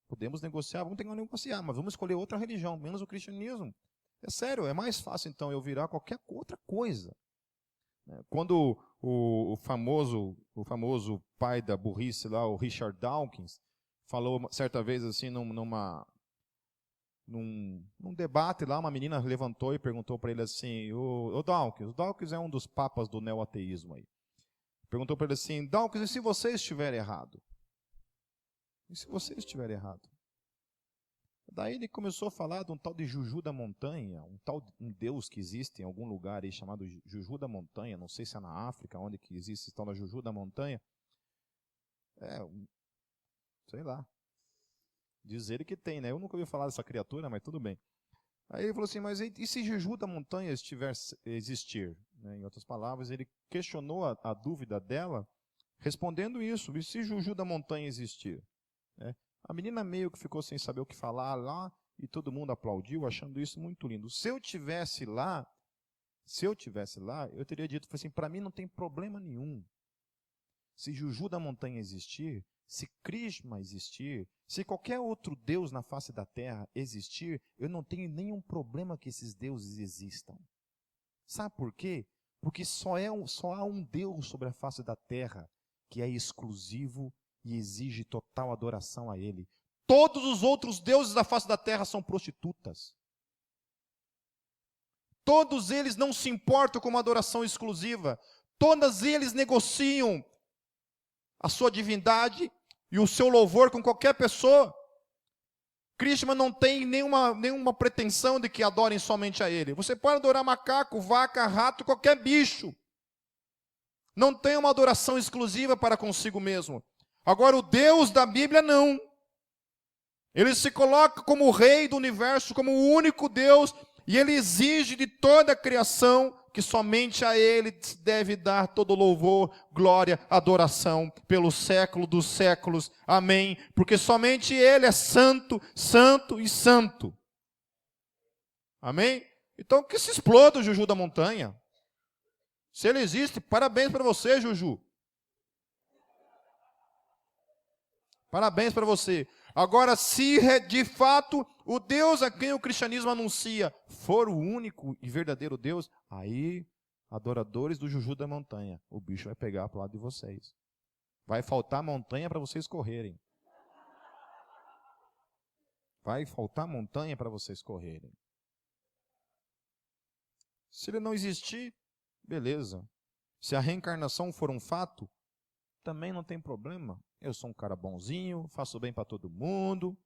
Podemos negociar, vamos ter que negociar, mas vamos escolher outra religião, menos o cristianismo. É sério, é mais fácil então eu virar qualquer outra coisa. Quando o famoso pai da burrice lá, o Richard Dawkins, falou certa vez assim num debate lá, uma menina levantou e perguntou para ele assim, o Dawkins é um dos papas do neoateísmo aí. Perguntou para ele assim, Dawkins, e se você estiver errado? E se você estiver errado? Daí ele começou a falar de um tal de Juju da Montanha, um deus que existe em algum lugar aí chamado Juju da Montanha, não sei se é na África, onde que existe esse tal da Juju da Montanha. Sei lá. Diz ele que tem, né? Eu nunca ouvi falar dessa criatura, mas tudo bem. Aí ele falou assim, mas e se Juju da Montanha existir? Né? Em outras palavras, ele questionou a dúvida dela, respondendo isso, e se Juju da Montanha existir? A menina meio que ficou sem saber o que falar lá, e todo mundo aplaudiu, achando isso muito lindo. Se eu tivesse lá, eu teria dito assim, para mim não tem problema nenhum. Se Juju da Montanha existir, se Krishna existir, se qualquer outro Deus na face da terra existir, eu não tenho nenhum problema que esses deuses existam. Sabe por quê? Porque só há um Deus sobre a face da terra que é exclusivo e exige total adoração a Ele. Todos os outros deuses da face da terra são prostitutas. Todos eles não se importam com uma adoração exclusiva. Todos eles negociam a sua divindade e o seu louvor com qualquer pessoa. Krishna não tem nenhuma pretensão de que adorem somente a Ele. Você pode adorar macaco, vaca, rato, qualquer bicho. Não tem uma adoração exclusiva para consigo mesmo. Agora, o Deus da Bíblia, não. Ele se coloca como o rei do universo, como o único Deus, e ele exige de toda a criação que somente a Ele deve dar todo louvor, glória, adoração, pelo século dos séculos. Amém. Porque somente Ele é santo, santo e santo. Amém? Então, que se exploda o Juju da Montanha. Se ele existe, parabéns para você, Juju. Parabéns para você. Agora, se de fato o Deus a quem o cristianismo anuncia for o único e verdadeiro Deus, aí, adoradores do Juju da Montanha, o bicho vai pegar para o lado de vocês. Vai faltar montanha para vocês correrem. Vai faltar montanha para vocês correrem. Se ele não existir, beleza. Se a reencarnação for um fato, também não tem problema. Eu sou um cara bonzinho, faço bem para todo mundo,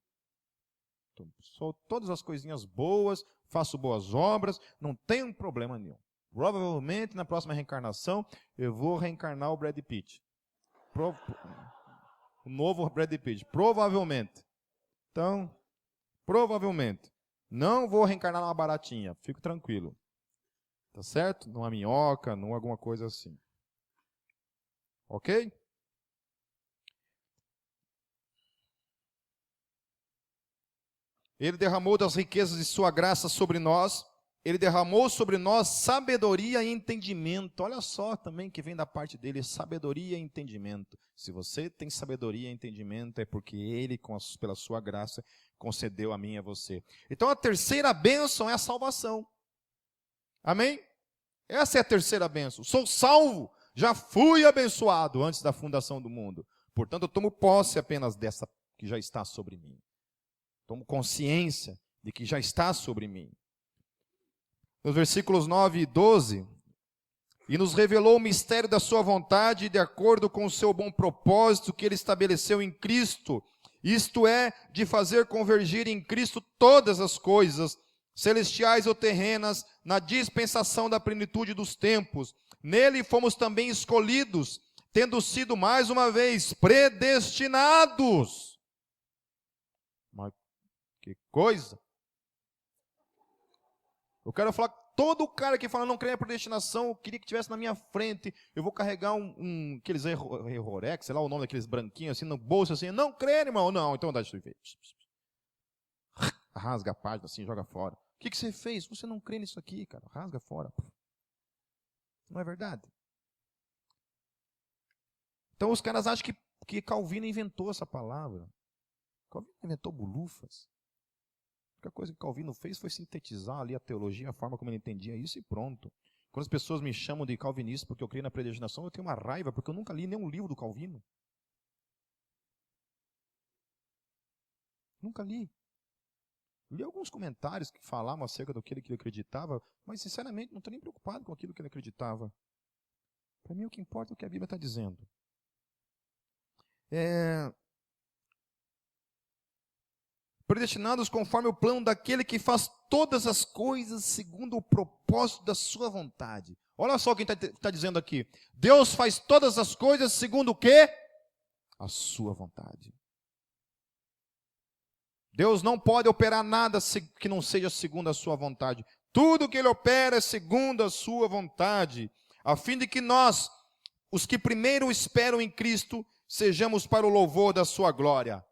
sou todas as coisinhas boas, faço boas obras, não tenho problema nenhum. Provavelmente, na próxima reencarnação, eu vou reencarnar o Brad Pitt. O novo Brad Pitt, provavelmente. Então, provavelmente. Não vou reencarnar numa baratinha, fico tranquilo. Tá certo? Numa minhoca, numa alguma coisa assim. Ok? Ele derramou das riquezas de sua graça sobre nós. Ele derramou sobre nós sabedoria e entendimento. Olha só também que vem da parte dele, sabedoria e entendimento. Se você tem sabedoria e entendimento, é porque ele, pela sua graça, concedeu a mim e a você. Então a terceira bênção é a salvação. Amém? Essa é a terceira bênção. Sou salvo, já fui abençoado antes da fundação do mundo. Portanto, eu tomo posse apenas dessa que já está sobre mim. Tomo consciência de que já está sobre mim. Nos versículos 9 e 12, e nos revelou o mistério da sua vontade, de acordo com o seu bom propósito que ele estabeleceu em Cristo, isto é, de fazer convergir em Cristo todas as coisas, celestiais ou terrenas, na dispensação da plenitude dos tempos. Nele fomos também escolhidos, tendo sido mais uma vez predestinados. Mas que coisa! Eu quero falar, todo cara que fala não crê na predestinação, eu queria que tivesse na minha frente, eu vou carregar aqueles errorex, sei lá o nome daqueles branquinhos assim no bolso, assim, não crê, irmão, não, então dá de ver. Rasga a página assim, joga fora. O que você fez? Você não crê nisso aqui, cara, rasga fora. Não é verdade? Então os caras acham que Calvino inventou essa palavra. Calvino inventou bulufas. A única coisa que Calvino fez foi sintetizar ali a teologia, a forma como ele entendia isso e pronto. Quando as pessoas me chamam de calvinista porque eu creio na predestinação, eu tenho uma raiva, porque eu nunca li nenhum livro do Calvino. Nunca li. Li alguns comentários que falavam acerca do que ele acreditava, mas sinceramente não estou nem preocupado com aquilo que ele acreditava. Para mim o que importa é o que a Bíblia está dizendo. Predestinados conforme o plano daquele que faz todas as coisas segundo o propósito da sua vontade. Olha só quem está dizendo aqui. Deus faz todas as coisas segundo o quê? A sua vontade. Deus não pode operar nada que não seja segundo a sua vontade. Tudo que Ele opera é segundo a sua vontade, a fim de que nós, os que primeiro esperam em Cristo, sejamos para o louvor da sua glória.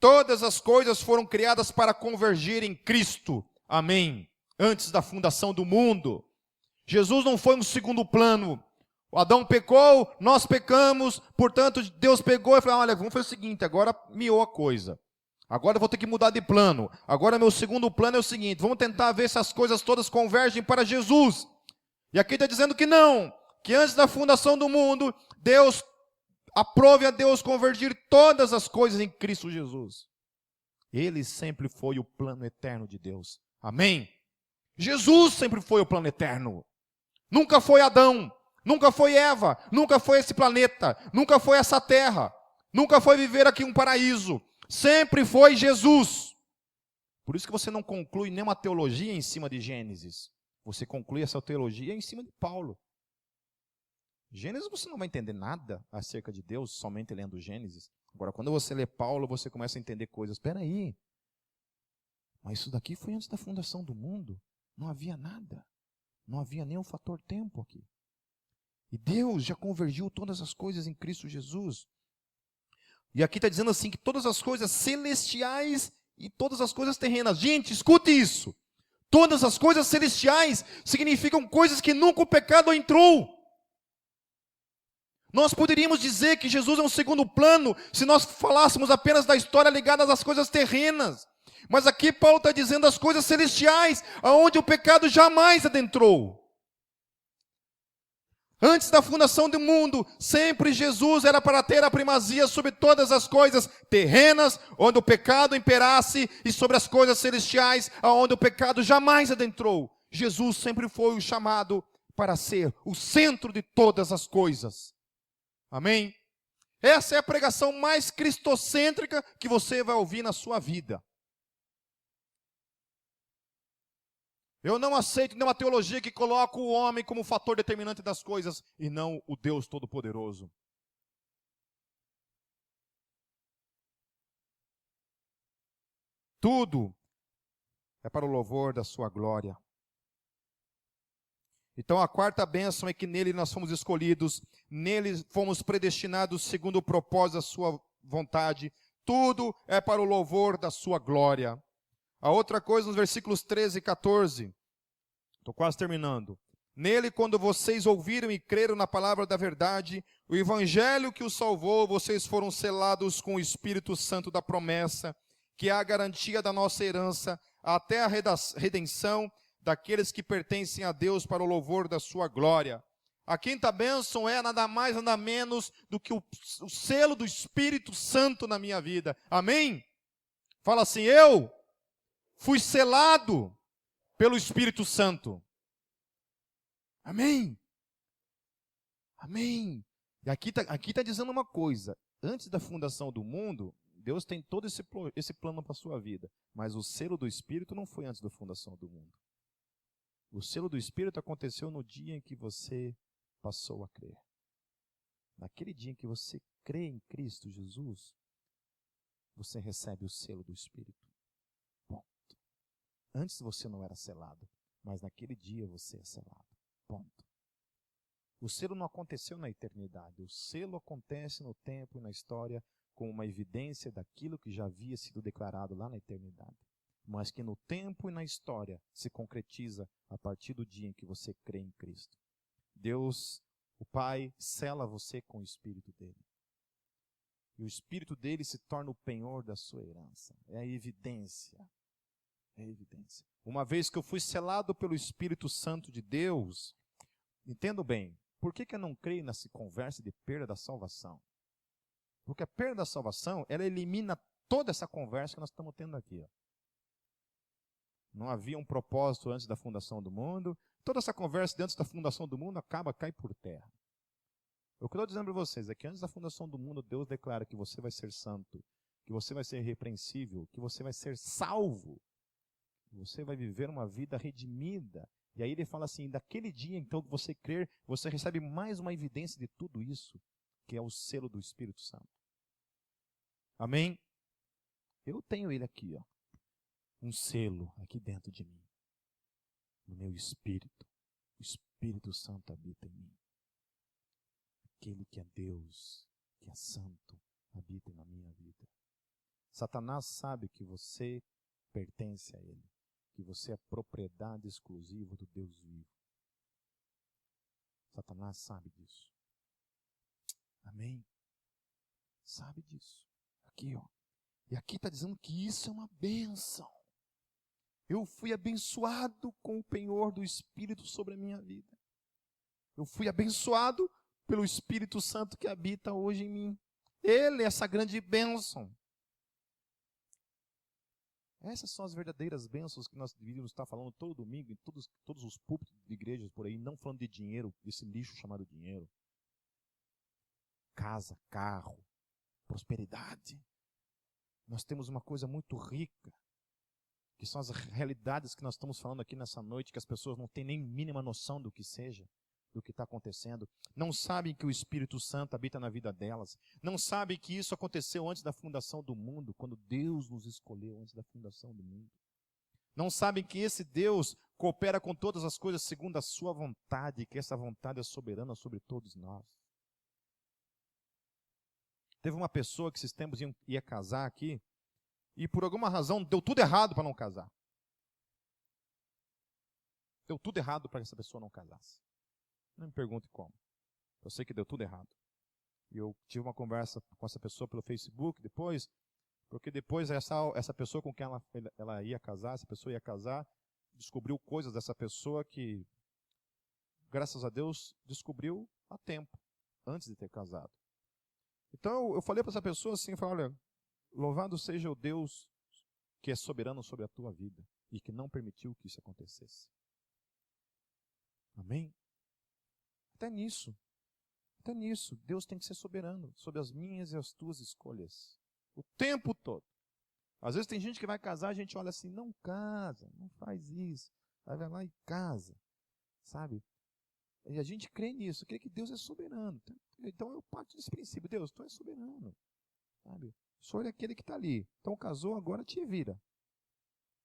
Todas as coisas foram criadas para convergir em Cristo. Amém. Antes da fundação do mundo. Jesus não foi um segundo plano. O Adão pecou, nós pecamos, portanto Deus pegou e falou, olha, vamos fazer o seguinte, agora miou a coisa. Agora eu vou ter que mudar de plano. Agora meu segundo plano é o seguinte, vamos tentar ver se as coisas todas convergem para Jesus. E aqui está dizendo que não, que antes da fundação do mundo, Deus aprove a Deus convergir todas as coisas em Cristo Jesus. Ele sempre foi o plano eterno de Deus. Amém? Jesus sempre foi o plano eterno. Nunca foi Adão, nunca foi Eva, nunca foi esse planeta, nunca foi essa terra, nunca foi viver aqui um paraíso. Sempre foi Jesus. Por isso que você não conclui nenhuma teologia em cima de Gênesis. Você conclui essa teologia em cima de Paulo. Gênesis você não vai entender nada acerca de Deus somente lendo Gênesis. Agora, quando você lê Paulo, você começa a entender coisas. Espera aí, mas isso daqui foi antes da fundação do mundo. Não havia nada. Não havia nem o fator tempo aqui. E Deus já convergiu todas as coisas em Cristo Jesus. E aqui está dizendo assim, que todas as coisas celestiais e todas as coisas terrenas. Gente, escute isso. Todas as coisas celestiais significam coisas que nunca o pecado entrou. Nós poderíamos dizer que Jesus é um segundo plano se nós falássemos apenas da história ligada às coisas terrenas. Mas aqui Paulo está dizendo as coisas celestiais, aonde o pecado jamais adentrou. Antes da fundação do mundo, sempre Jesus era para ter a primazia sobre todas as coisas terrenas, onde o pecado imperasse, e sobre as coisas celestiais, aonde o pecado jamais adentrou. Jesus sempre foi o chamado para ser o centro de todas as coisas. Amém? Essa é a pregação mais cristocêntrica que você vai ouvir na sua vida. Eu não aceito nenhuma teologia que coloca o homem como fator determinante das coisas e não o Deus Todo-Poderoso. Tudo é para o louvor da sua glória. Então a quarta bênção é que nele nós fomos escolhidos, nele fomos predestinados segundo o propósito da sua vontade. Tudo é para o louvor da sua glória. A outra coisa nos versículos 13 e 14, estou quase terminando. Nele, quando vocês ouviram e creram na palavra da verdade, o evangelho que os salvou, vocês foram selados com o Espírito Santo da promessa, que é a garantia da nossa herança, até a redenção daqueles que pertencem a Deus para o louvor da sua glória. A quinta bênção é nada mais, nada menos do que o selo do Espírito Santo na minha vida. Amém? Fala assim, eu fui selado pelo Espírito Santo. Amém? Amém. E aqui tá dizendo uma coisa. Antes da fundação do mundo, Deus tem todo esse plano para a sua vida. Mas o selo do Espírito não foi antes da fundação do mundo. O selo do Espírito aconteceu no dia em que você passou a crer. Naquele dia em que você crê em Cristo Jesus, você recebe o selo do Espírito. Ponto. Antes você não era selado, mas naquele dia você é selado. Ponto. O selo não aconteceu na eternidade. O selo acontece no tempo e na história como uma evidência daquilo que já havia sido declarado lá na eternidade. Mas que no tempo e na história se concretiza a partir do dia em que você crê em Cristo. Deus, o Pai, sela você com o Espírito dele. E o Espírito dele se torna o penhor da sua herança. É a evidência. É a evidência. Uma vez que eu fui selado pelo Espírito Santo de Deus, entendo bem, por que eu não creio nessa conversa de perda da salvação? Porque a perda da salvação, ela elimina toda essa conversa que nós estamos tendo aqui. Ó. Não havia um propósito antes da fundação do mundo. Toda essa conversa antes da fundação do mundo cai por terra. O que eu estou dizendo para vocês é que antes da fundação do mundo, Deus declara que você vai ser santo, que você vai ser irrepreensível, que você vai ser salvo, que você vai viver uma vida redimida. E aí ele fala assim, daquele dia então que você crer, você recebe mais uma evidência de tudo isso, que é o selo do Espírito Santo. Amém? Eu tenho ele aqui, ó. Um selo aqui dentro de mim, no meu espírito. O Espírito Santo habita em mim. Aquele que é Deus, que é santo, habita na minha vida. Satanás sabe que você pertence a ele, que você é propriedade exclusiva do Deus vivo. Satanás sabe disso. Amém? Sabe disso. Aqui, ó. E aqui está dizendo que isso é uma bênção. Eu fui abençoado com o penhor do Espírito sobre a minha vida. Eu fui abençoado pelo Espírito Santo que habita hoje em mim. Ele é essa grande bênção. Essas são as verdadeiras bênçãos que nós deveríamos estar falando todo domingo, em todos os púlpitos de igrejas por aí, não falando de dinheiro, desse lixo chamado dinheiro. Casa, carro, prosperidade. Nós temos uma coisa muito rica, que são as realidades que nós estamos falando aqui nessa noite, que as pessoas não têm nem mínima noção do que seja, do que está acontecendo. Não sabem que o Espírito Santo habita na vida delas. Não sabem que isso aconteceu antes da fundação do mundo, quando Deus nos escolheu antes da fundação do mundo. Não sabem que esse Deus coopera com todas as coisas segundo a sua vontade, que essa vontade é soberana sobre todos nós. Teve uma pessoa que esses tempos ia casar aqui, e por alguma razão deu tudo errado para não casar. Deu tudo errado para que essa pessoa não casasse. Não me pergunte como. Eu sei que deu tudo errado. E eu tive uma conversa com essa pessoa pelo Facebook depois, porque depois essa pessoa com quem ela ia casar, essa pessoa ia casar, descobriu coisas dessa pessoa que, graças a Deus, descobriu a tempo, antes de ter casado. Então eu falei para essa pessoa assim, eu falei, olha, louvado seja o Deus que é soberano sobre a tua vida e que não permitiu que isso acontecesse. Amém? Até nisso, Deus tem que ser soberano sobre as minhas e as tuas escolhas. O tempo todo. Às vezes tem gente que vai casar, a gente olha assim, não casa, não faz isso. Aí vai lá e casa, sabe? E a gente crê nisso, crê que Deus é soberano. Então eu parto desse princípio, Deus, tu és soberano, sabe? O Senhor é aquele que está ali. Então casou, agora te vira.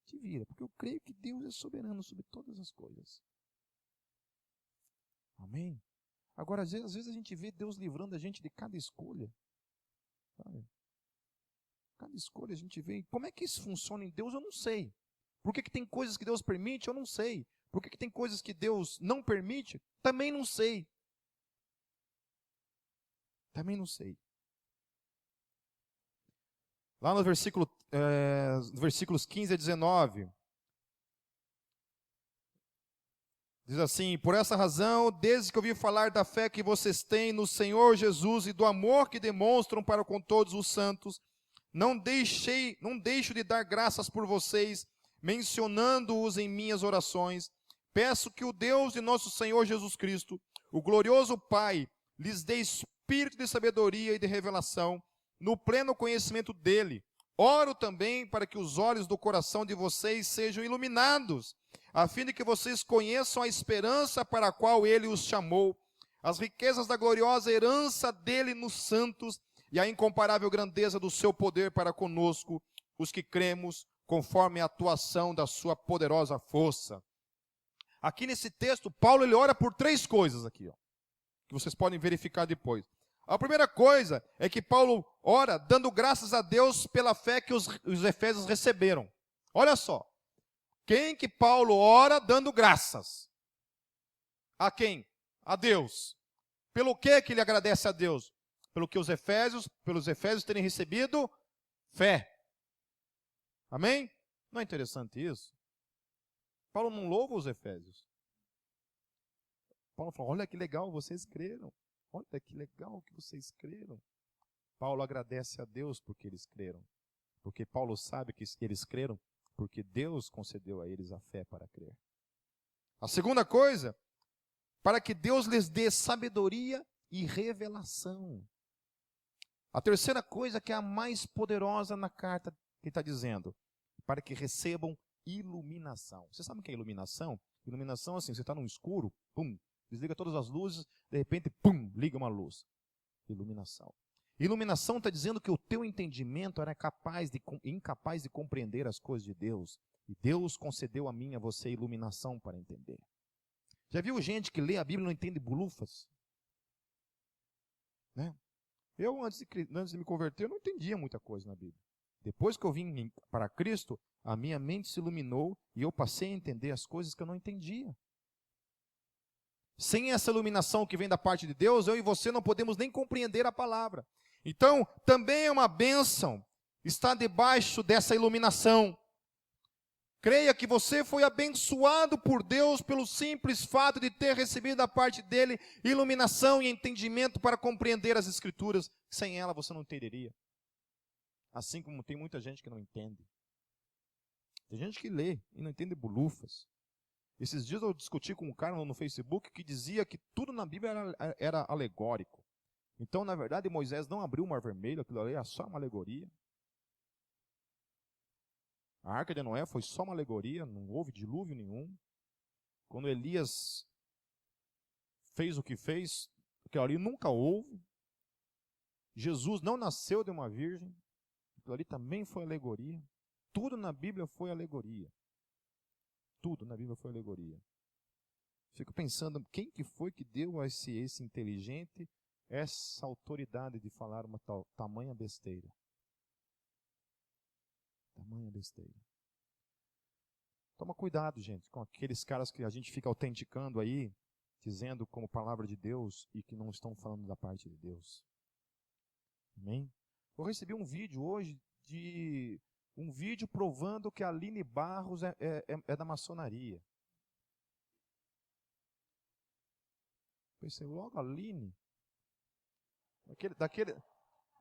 Te vira, porque eu creio que Deus é soberano sobre todas as coisas. Amém? Agora, às vezes a gente vê Deus livrando a gente de cada escolha. Sabe? Cada escolha a gente vê. Como é que isso funciona em Deus, eu não sei. Por que tem coisas que Deus permite, eu não sei. Por que tem coisas que Deus não permite, também não sei. Também não sei. Lá no versículos 15 a 19, diz assim, por essa razão, desde que ouvi falar da fé que vocês têm no Senhor Jesus e do amor que demonstram para com todos os santos, não deixo de dar graças por vocês, mencionando-os em minhas orações. Peço que o Deus de nosso Senhor Jesus Cristo, o glorioso Pai, lhes dê espírito de sabedoria e de revelação, no pleno conhecimento dele. Oro também para que os olhos do coração de vocês sejam iluminados, a fim de que vocês conheçam a esperança para a qual ele os chamou, as riquezas da gloriosa herança dele nos santos e a incomparável grandeza do seu poder para conosco, os que cremos, conforme a atuação da sua poderosa força. Aqui nesse texto, Paulo ele ora por 3 coisas aqui, ó, que vocês podem verificar depois. A primeira coisa é que Paulo ora dando graças a Deus pela fé que os efésios receberam. Olha só, quem que Paulo ora dando graças? A quem? A Deus. Pelo que ele agradece a Deus? Pelos efésios terem recebido fé. Amém? Não é interessante isso? Paulo não louva os efésios. Paulo fala, olha que legal, vocês creram. Olha que legal que vocês creram. Paulo agradece a Deus porque eles creram. Porque Paulo sabe que eles creram porque Deus concedeu a eles a fé para crer. A segunda coisa, para que Deus lhes dê sabedoria e revelação. A terceira coisa, que é a mais poderosa na carta, que está dizendo, para que recebam iluminação. Você sabe o que é iluminação? Iluminação assim, você está num escuro, pum, desliga todas as luzes, de repente, pum, liga uma luz. Iluminação. Iluminação está dizendo que o teu entendimento era incapaz de compreender as coisas de Deus. E Deus concedeu a mim e a você iluminação para entender. Já viu gente que lê a Bíblia e não entende bolufas? Né? Eu, antes de me converter, eu não entendia muita coisa na Bíblia. Depois que eu vim para Cristo, a minha mente se iluminou e eu passei a entender as coisas que eu não entendia. Sem essa iluminação que vem da parte de Deus, eu e você não podemos nem compreender a palavra. Então, também é uma bênção estar debaixo dessa iluminação. Creia que você foi abençoado por Deus pelo simples fato de ter recebido da parte dele iluminação e entendimento para compreender as Escrituras. Sem ela você não entenderia. Assim como tem muita gente que não entende. Tem gente que lê e não entende bolufas. Esses dias eu discuti com um cara no Facebook que dizia que tudo na Bíblia era alegórico. Então, na verdade, Moisés não abriu o Mar Vermelho, aquilo ali é só uma alegoria. A Arca de Noé foi só uma alegoria, não houve dilúvio nenhum. Quando Elias fez o que fez, aquilo ali nunca houve. Jesus não nasceu de uma virgem, aquilo ali também foi alegoria. Tudo na Bíblia foi alegoria. Tudo na Bíblia foi alegoria. Fico pensando, quem que foi que deu a esse inteligente essa autoridade de falar uma tamanha besteira? Tamanha besteira. Toma cuidado, gente, com aqueles caras que a gente fica autenticando aí, dizendo como palavra de Deus e que não estão falando da parte de Deus. Amém? Eu recebi um vídeo hoje provando que a Aline Barros é da maçonaria. Pensei, logo a Aline?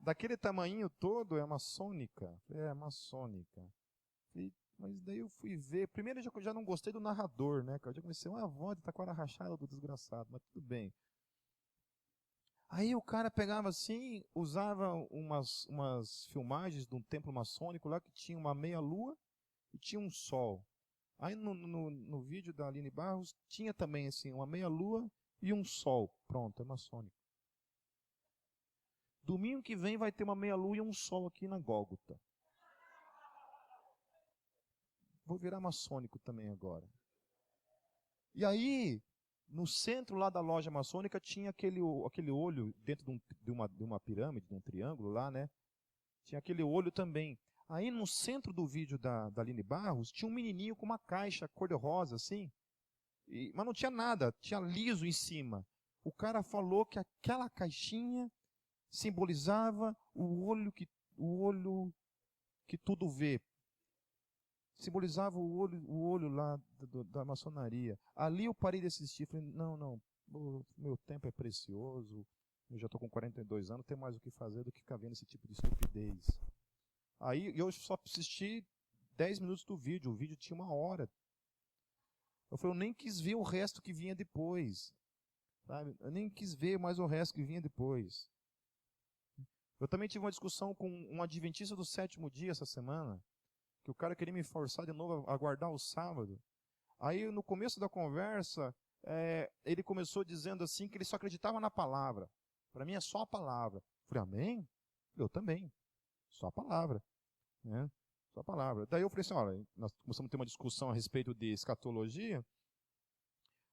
Daquele tamanhinho todo é maçônica. É maçônica. Mas daí eu fui ver. Primeiro eu já não gostei do narrador, né? Eu já comecei, uma voz de taquara rachada do desgraçado, mas tudo bem. Aí o cara pegava assim, usava umas filmagens de um templo maçônico lá que tinha uma meia-lua e tinha um sol. Aí no vídeo da Aline Barros tinha também assim, uma meia-lua e um sol. Pronto, é maçônico. Domingo que vem vai ter uma meia-lua e um sol aqui na Gólgota. Vou virar maçônico também agora. E aí, no centro lá da loja maçônica tinha aquele olho dentro de uma pirâmide, de um triângulo lá, né? Tinha aquele olho também. Aí no centro do vídeo da Aline Barros tinha um menininho com uma caixa cor-de-rosa assim, mas não tinha nada, tinha liso em cima. O cara falou que aquela caixinha simbolizava o olho que tudo vê. Simbolizava o olho lá da maçonaria. Ali eu parei de assistir. Falei, não, meu tempo é precioso. Eu já estou com 42 anos, tenho mais o que fazer do que ficar vendo esse tipo de estupidez. Aí eu só assisti 10 minutos do vídeo. O vídeo tinha 1 hora. Eu falei, eu nem quis ver o resto que vinha depois. Sabe? Eu nem quis ver mais o resto que vinha depois. Eu também tive uma discussão com um adventista do 7º dia essa semana, que o cara queria me forçar de novo a guardar o sábado. Aí, no começo da conversa, ele começou dizendo assim que ele só acreditava na palavra. Para mim é só a palavra. Eu falei, amém? Eu também. Só a palavra. Né? Só a palavra. Daí eu falei assim, olha, nós começamos a ter uma discussão a respeito de escatologia.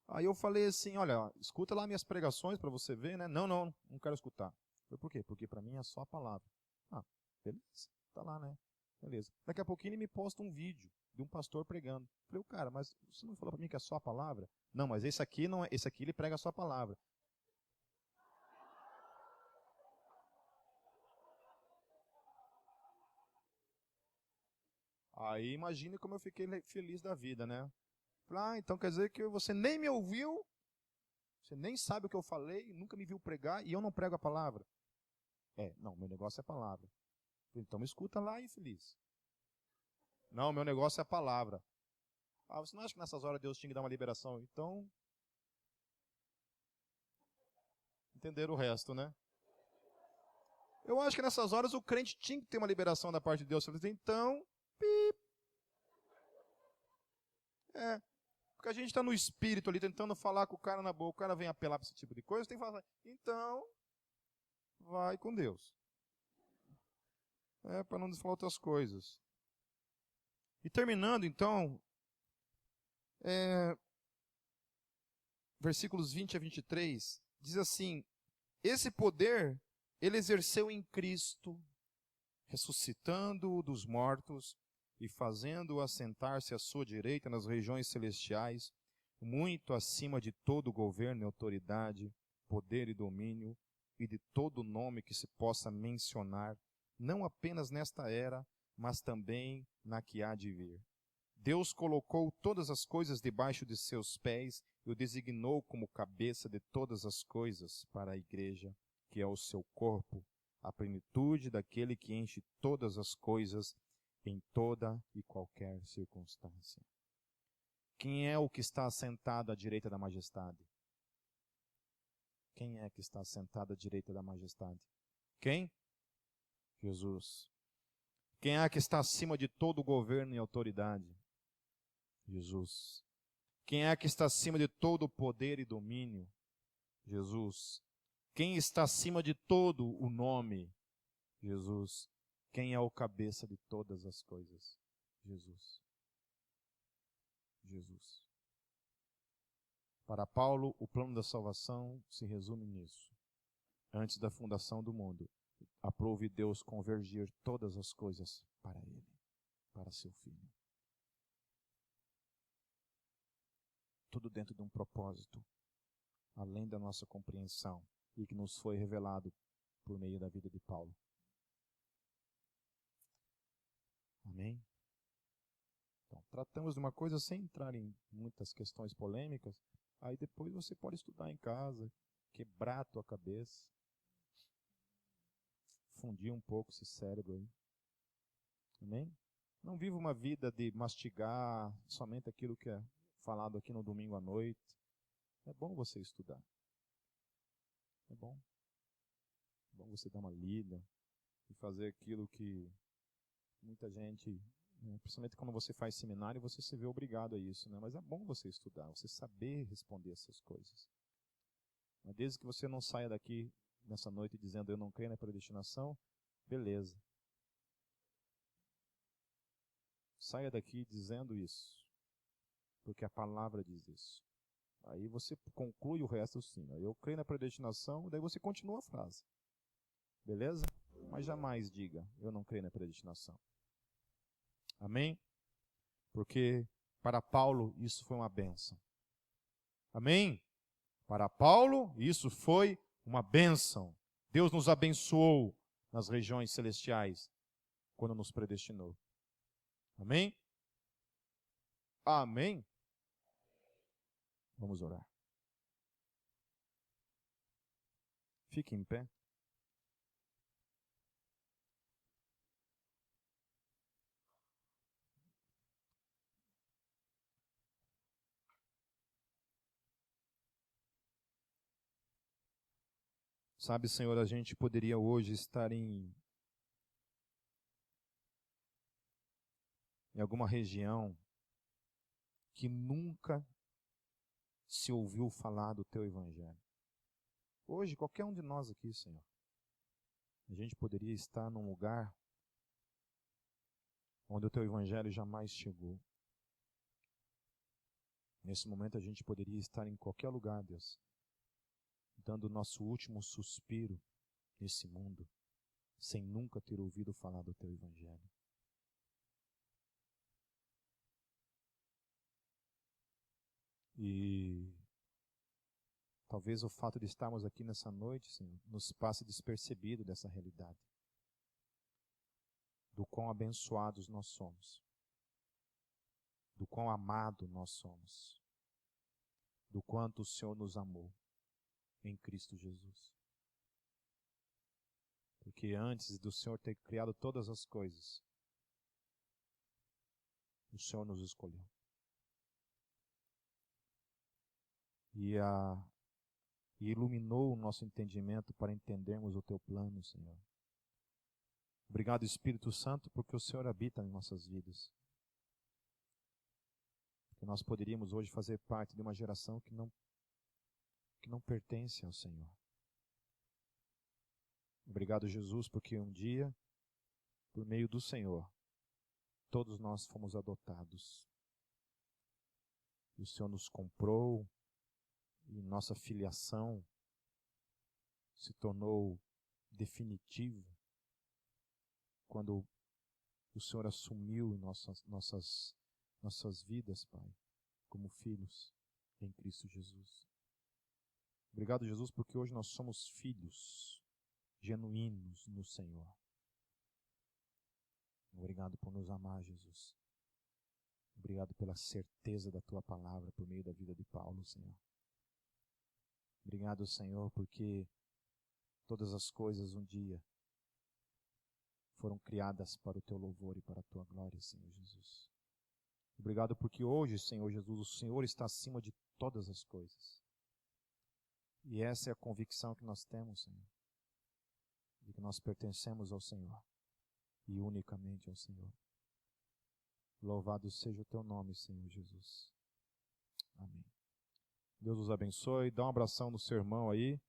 Aí eu falei assim, olha, escuta lá minhas pregações para você ver, né? Não quero escutar. Eu falei, por quê? Porque para mim é só a palavra. Ah, beleza, tá lá, né? Beleza. Daqui a pouquinho ele me posta um vídeo de um pastor pregando. Eu falei, cara, mas você não falou para mim que é só a palavra? Não, mas esse aqui não é, esse aqui ele prega só a palavra. Aí imagine como eu fiquei feliz da vida, né? Falei, então quer dizer que você nem me ouviu, você nem sabe o que eu falei, nunca me viu pregar e eu não prego a palavra. Não, meu negócio é a palavra. Então me escuta lá, infeliz. Não, meu negócio é a palavra. Você não acha que nessas horas Deus tinha que dar uma liberação? Então, entenderam o resto, né? Eu acho que nessas horas o crente tinha que ter uma liberação da parte de Deus. Então, pip. Porque a gente está no espírito ali, tentando falar com o cara na boca, o cara vem apelar para esse tipo de coisa, tem que falar, então, vai com Deus. Para não falar outras coisas. E terminando, então, versículos 20 a 23, diz assim, esse poder ele exerceu em Cristo, ressuscitando-o dos mortos e fazendo-o assentar-se à sua direita nas regiões celestiais, muito acima de todo governo e autoridade, poder e domínio, e de todo nome que se possa mencionar, não apenas nesta era, mas também na que há de vir. Deus colocou todas as coisas debaixo de seus pés e o designou como cabeça de todas as coisas para a igreja, que é o seu corpo, a plenitude daquele que enche todas as coisas em toda e qualquer circunstância. Quem é o que está assentado à direita da majestade? Quem é que está assentado à direita da majestade? Quem? Jesus. Quem é que está acima de todo governo e autoridade? Jesus. Quem é que está acima de todo poder e domínio? Jesus. Quem está acima de todo o nome? Jesus. Quem é o cabeça de todas as coisas? Jesus. Jesus. Para Paulo, o plano da salvação se resume nisso. Antes da fundação do mundo, aprove Deus convergir todas as coisas para Ele, para seu Filho. Tudo dentro de um propósito, além da nossa compreensão, e que nos foi revelado por meio da vida de Paulo. Amém? Então, tratamos de uma coisa sem entrar em muitas questões polêmicas, aí depois você pode estudar em casa, quebrar a tua cabeça, fundir um pouco esse cérebro aí. Amém? Não viva uma vida de mastigar somente aquilo que é falado aqui no domingo à noite. É bom você estudar. É bom. É bom você dar uma lida e fazer aquilo que muita gente, principalmente quando você faz seminário, você se vê obrigado a isso, né? Mas é bom você estudar, você saber responder essas coisas. Mas desde que você não saia daqui nessa noite dizendo eu não creio na predestinação, beleza. Saia daqui dizendo isso, porque a palavra diz isso. Aí você conclui o resto sim. Eu creio na predestinação, daí você continua a frase. Beleza? Mas jamais diga, eu não creio na predestinação. Amém? Porque para Paulo isso foi uma bênção. Amém? Para Paulo isso foi uma bênção. Deus nos abençoou nas regiões celestiais quando nos predestinou. Amém? Amém? Vamos orar. Fique em pé. Sabe, Senhor, a gente poderia hoje estar em alguma região que nunca se ouviu falar do Teu Evangelho. Hoje, qualquer um de nós aqui, Senhor, a gente poderia estar num lugar onde o Teu Evangelho jamais chegou. Nesse momento a gente poderia estar em qualquer lugar, Deus, dando o nosso último suspiro nesse mundo, sem nunca ter ouvido falar do Teu Evangelho. E talvez o fato de estarmos aqui nessa noite, Senhor, nos passe despercebido dessa realidade, do quão abençoados nós somos, do quão amado nós somos, do quanto o Senhor nos amou em Cristo Jesus. Porque antes do Senhor ter criado todas as coisas, o Senhor nos escolheu. E iluminou o nosso entendimento para entendermos o Teu plano, Senhor. Obrigado, Espírito Santo, porque o Senhor habita em nossas vidas. Que nós poderíamos hoje fazer parte de uma geração que não pertence ao Senhor. Obrigado, Jesus, porque um dia, por meio do Senhor, todos nós fomos adotados. E o Senhor nos comprou, e nossa filiação se tornou definitiva quando o Senhor assumiu em nossas vidas, Pai, como filhos em Cristo Jesus. Obrigado, Jesus, porque hoje nós somos filhos genuínos no Senhor. Obrigado por nos amar, Jesus. Obrigado pela certeza da Tua palavra por meio da vida de Paulo, Senhor. Obrigado, Senhor, porque todas as coisas um dia foram criadas para o Teu louvor e para a Tua glória, Senhor Jesus. Obrigado porque hoje, Senhor Jesus, o Senhor está acima de todas as coisas. E essa é a convicção que nós temos, Senhor, de que nós pertencemos ao Senhor e unicamente ao Senhor. Louvado seja o Teu nome, Senhor Jesus. Amém. Deus os abençoe. Dá um abração no seu irmão aí.